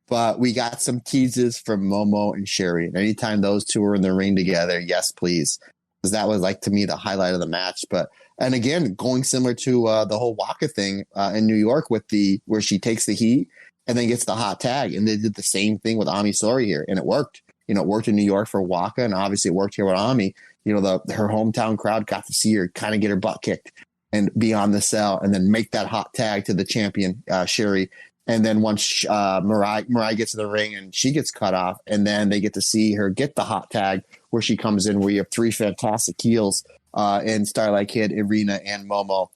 But we got some teases from Momo and Sherry. And anytime those two were in the ring together, yes, please. Because that was, like, to me, the highlight of the match. And again, going similar to the whole Waka thing in New York where she takes the heat and then gets the hot tag. And they did the same thing with Ami Sohrei here. And it worked. It worked in New York for Waka, and obviously it worked here with Ami. Her hometown crowd got to see her kind of get her butt kicked and be on the cell and then make that hot tag to the champion, Sherry. And then once Mariah gets in the ring and she gets cut off, and then they get to see her get the hot tag where she comes in, where you have three fantastic heels in Starlight Kid, Irina, and Momo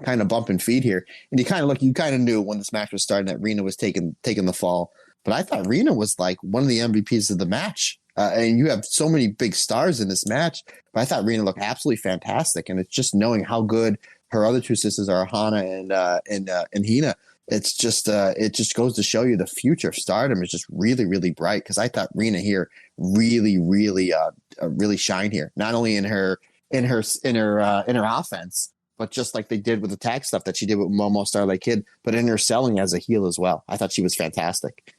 kind of bumping feet here. And you kind of knew when this match was starting that Rena was taking the fall. But I thought Rena was like one of the MVPs of the match. And you have so many big stars in this match, but I thought Rena looked absolutely fantastic. And it's just knowing how good her other two sisters are, Hana and Hina. It's just it just goes to show you the future of Stardom is just really, really bright. Because I thought Rena here really, really, really shined here. Not only in her offense, but just like they did with the tag stuff that she did with Momo Starlight Kid, but in her selling as a heel as well. I thought she was fantastic.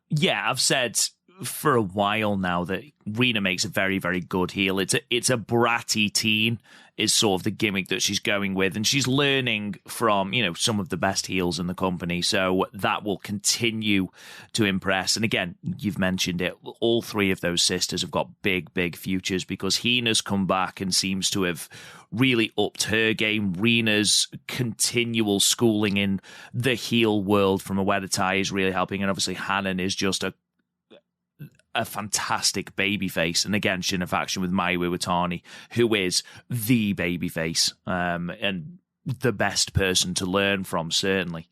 Yeah, I've said for a while now that Rena makes a very, very good heel. It's a bratty teen is sort of the gimmick that she's going with, and she's learning from, some of the best heels in the company. So that will continue to impress. And again, you've mentioned it, all three of those sisters have got big, big futures because Hina's come back and seems to have really upped her game. Rena's continual schooling in the heel world from a weather tie is really helping. And obviously Hanan is just a fantastic babyface, and again, she's in a faction with Mai Iwatani, who is the babyface, and the best person to learn from, certainly.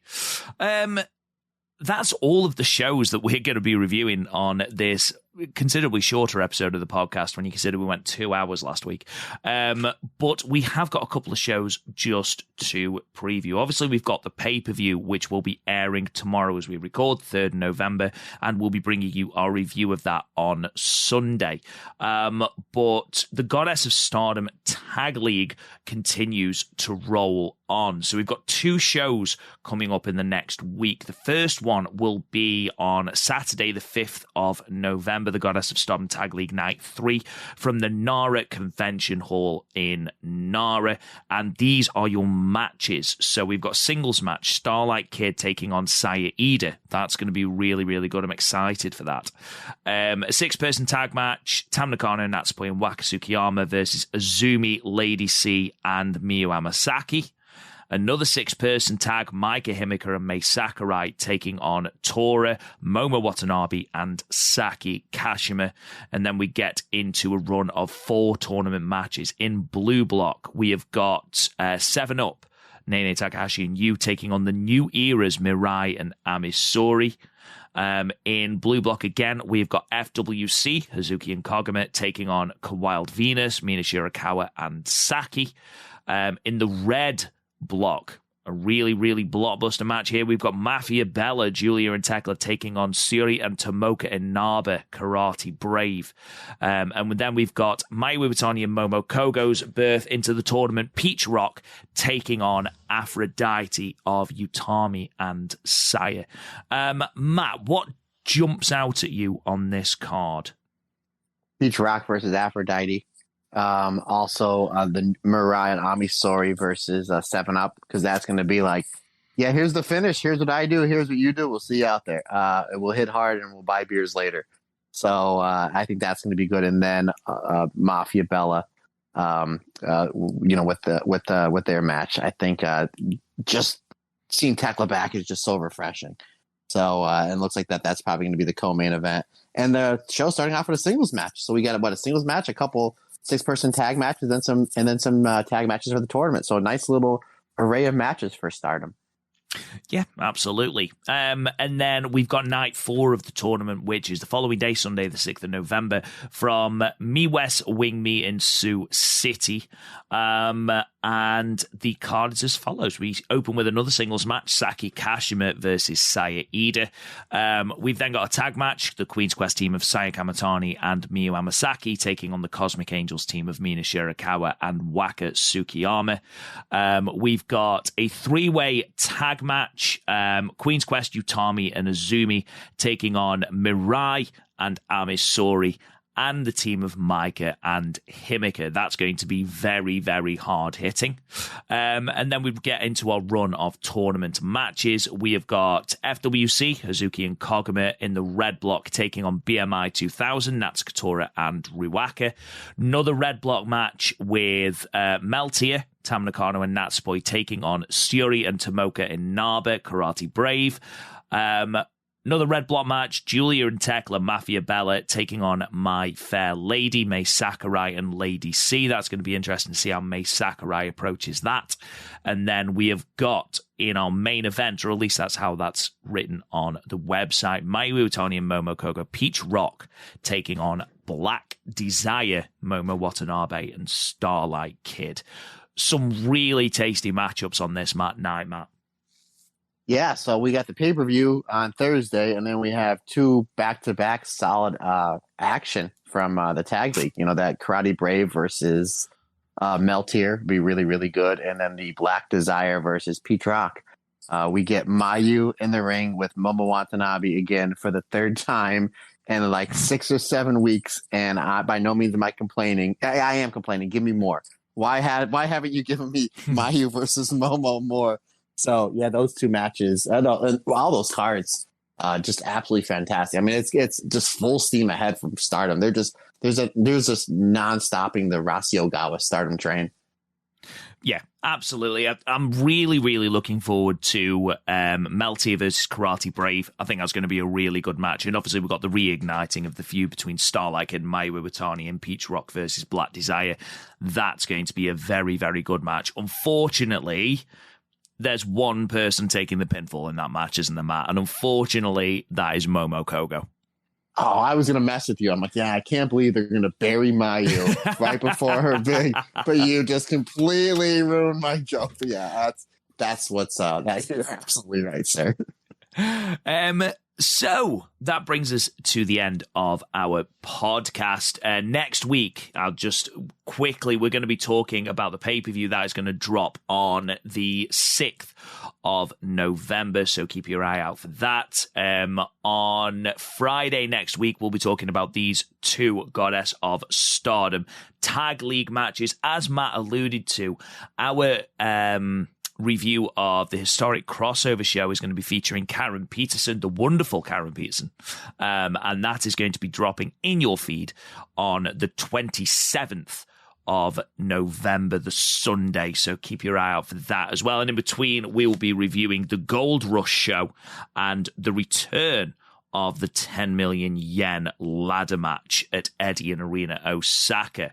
That's all of the shows that we're going to be reviewing on this considerably shorter episode of the podcast when you consider we went 2 hours last week. But we have got a couple of shows just to preview. Obviously, we've got the pay-per-view, which will be airing tomorrow as we record, 3rd November, and we'll be bringing you our review of that on Sunday. But the Goddess of Stardom Tag League continues to roll on. So we've got 2 shows coming up in the next week. The first one will be on Saturday, the 5th of November, the Goddess of Stardom Tag League Night 3 from the Nara Convention Hall in Nara. And these are your matches. So we've got a singles match, Starlight Kid taking on Saya Ida. That's going to be really, really good. I'm excited for that. A 6-person tag match, Tam Nakano, Natsupoi, and Waka Tsukiyama versus Azumi, Lady C, and Miyu Amasaki. Another 6-person tag, Maika Himika and Mei Sakurai taking on Tora, Momo Watanabe, and Saki Kashima. And then we get into a run of 4 tournament matches. In Blue Block, we have got 7-Up, Nene Takahashi and Yu taking on the New Era's Mirai and Ami Sohrei. In Blue Block again, we've got FWC, Hazuki and Koguma taking on Wild Venus, Mina Shirakawa, and Saki. In the Red Block, a really, really blockbuster match here. We've got Mafia Bella, Julia and Tekla taking on Suri and Tomoka Inaba, Karate Brave. And then we've got Mai Iwatani and Momo Kogo's birth into the tournament, Peach Rock taking on Aphrodite of Utami and Saya. Matt, what jumps out at you on this card? Peach Rock versus Aphrodite. Also the Mirai and Ami Sohrei versus 7-Up, because that's going to be like, yeah, here's the finish. Here's what I do. Here's what you do. We'll see you out there. We'll hit hard and we'll buy beers later. So I think that's going to be good. And then Mafia Bella, with their match, I think just seeing Tekla back is just so refreshing. So it looks like that's probably going to be the co-main event. And the show starting off with a singles match. So we got a singles match, a couple 6-person tag matches, and then some tag matches for the tournament. So a nice little array of matches for Stardom. Yeah, absolutely. And then we've got night 4 of the tournament, which is the following day, Sunday, the 6th of November, from Mi West Wing Me in Sioux City. And the card is as follows. We open with another singles match, Saki Kashima versus Saya Ida. We've then got a tag match, the Queen's Quest team of Saya Kamatani and Miyu Amasaki taking on the Cosmic Angels team of Mina Shirakawa and Waka Tsukiyama. We've got a three-way tag match, Queen's Quest, Utami and Azumi taking on Mirai and Amisori and the team of Maika and Himika. That's going to be very, very hard hitting. And then we get into our run of tournament matches. We have got FWC, Hazuki and Koguma in the red block taking on BMI 2000, Natsukatora and Riwaka. Another red block match with Meltier, Tam Nakano and Natsupoi taking on Suri and Tomoka in Naba, Karate Brave. Another red block match, Julia and Tekla, Mafia Bella taking on My Fair Lady, May Sakurai and Lady C. That's going to be interesting to see how May Sakurai approaches that. And then we have got in our main event, or at least that's how that's written on the website, Mayu Utani and Momo Kogo, Peach Rock taking on Black Desire, Momo Watanabe and Starlight Kid. Some really tasty matchups on this night, Matt. Yeah, so we got the pay-per-view on Thursday, and then we have two back-to-back solid action from the tag league. You know, that Karate Brave versus Meltier be really, really good. And then the Black Desire versus Peach Rock. We get Mayu in the ring with Momo Watanabe again for the third time in like 6 or 7 weeks. And by no means am I complaining. I am complaining. Give me more. Why haven't you given me Mayu versus Momo more? So yeah, those two matches, and all those cards, just absolutely fantastic. I mean, it's just full steam ahead from Stardom. There's just non-stopping the Rasi Ogawa Stardom train. Yeah, absolutely. I'm really, really looking forward to Meltier versus Karate Brave. I think that's going to be a really good match. And obviously, we've got the reigniting of the feud between Starlight and Mayu Iwatani and Peach Rock versus Black Desire. That's going to be a very, very good match. Unfortunately, there's one person taking the pinfall in that match, isn't there, Matt? And unfortunately, that is Momo Kogo. Oh, I was going to mess with you. I'm like, yeah, I can't believe they're going to bury Mayu right before her big, but you just completely ruined my joke. But yeah, that's what's that's absolutely right, sir. So that brings us to the end of our podcast. Next week, I'll just quickly, we're going to be talking about the pay-per-view that is going to drop on the 6th of November. So keep your eye out for that. On Friday next week, we'll be talking about these two Goddess of Stardom tag league matches. As Matt alluded to, our review of the historic crossover show is going to be featuring Karen Peterson, the wonderful Karen Peterson, and that is going to be dropping in your feed on the 27th of November, the Sunday, so keep your eye out for that as well. And in between, we will be reviewing the Gold Rush show and the return of the 10 million yen ladder match at Edion Arena, Osaka.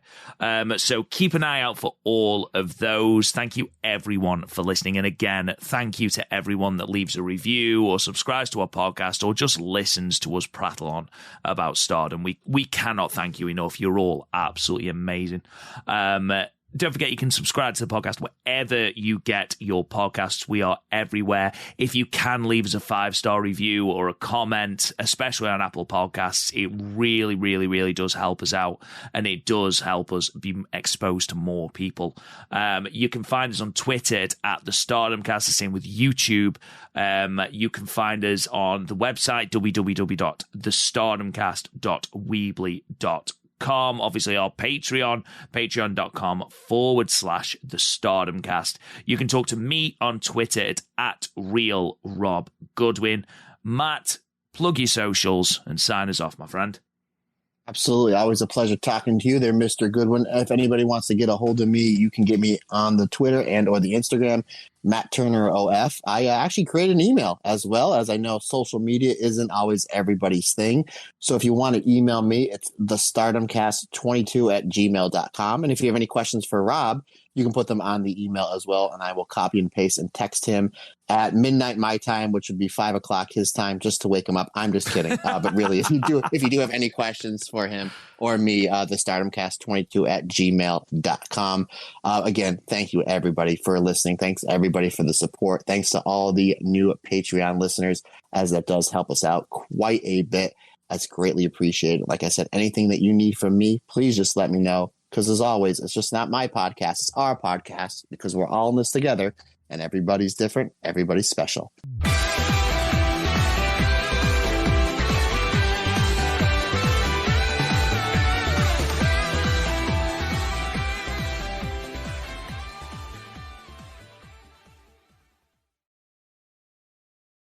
So keep an eye out for all of those. Thank you, everyone, for listening. And again, thank you to everyone that leaves a review or subscribes to our podcast or just listens to us prattle on about Stardom. We cannot thank you enough. You're all absolutely amazing. Don't forget you can subscribe to the podcast wherever you get your podcasts. We are everywhere. If you can leave us a 5-star review or a comment, especially on Apple Podcasts, it really, really, really does help us out, and it does help us be exposed to more people. You can find us on Twitter at the Stardomcast, the same with YouTube. You can find us on the website www.thestardomcast.weebly.com. Obviously our Patreon, patreon.com/the Stardomcast. You can talk to me on Twitter at Real Rob Goodwin. Matt, plug your socials and sign us off, my friend. Absolutely. Always a pleasure talking to you there, Mr. Goodwin. If anybody wants to get a hold of me, you can get me on the Twitter and or the Instagram, Matt Turner OF. I actually created an email as well, as I know social media isn't always everybody's thing. So if you want to email me, it's thestardomcast22@gmail.com. And if you have any questions for Rob, you can put them on the email as well, and I will copy and paste and text him at midnight my time, which would be 5 o'clock his time, just to wake him up. I'm just kidding. But really, if you do have any questions for him or me, the StardomCast22@gmail.com. Again, thank you everybody for listening. Thanks everybody for the support. Thanks to all the new Patreon listeners, as that does help us out quite a bit. That's greatly appreciated. Like I said, anything that you need from me, please just let me know. Because as always, it's just not my podcast, it's our podcast, because we're all in this together, and everybody's different, everybody's special.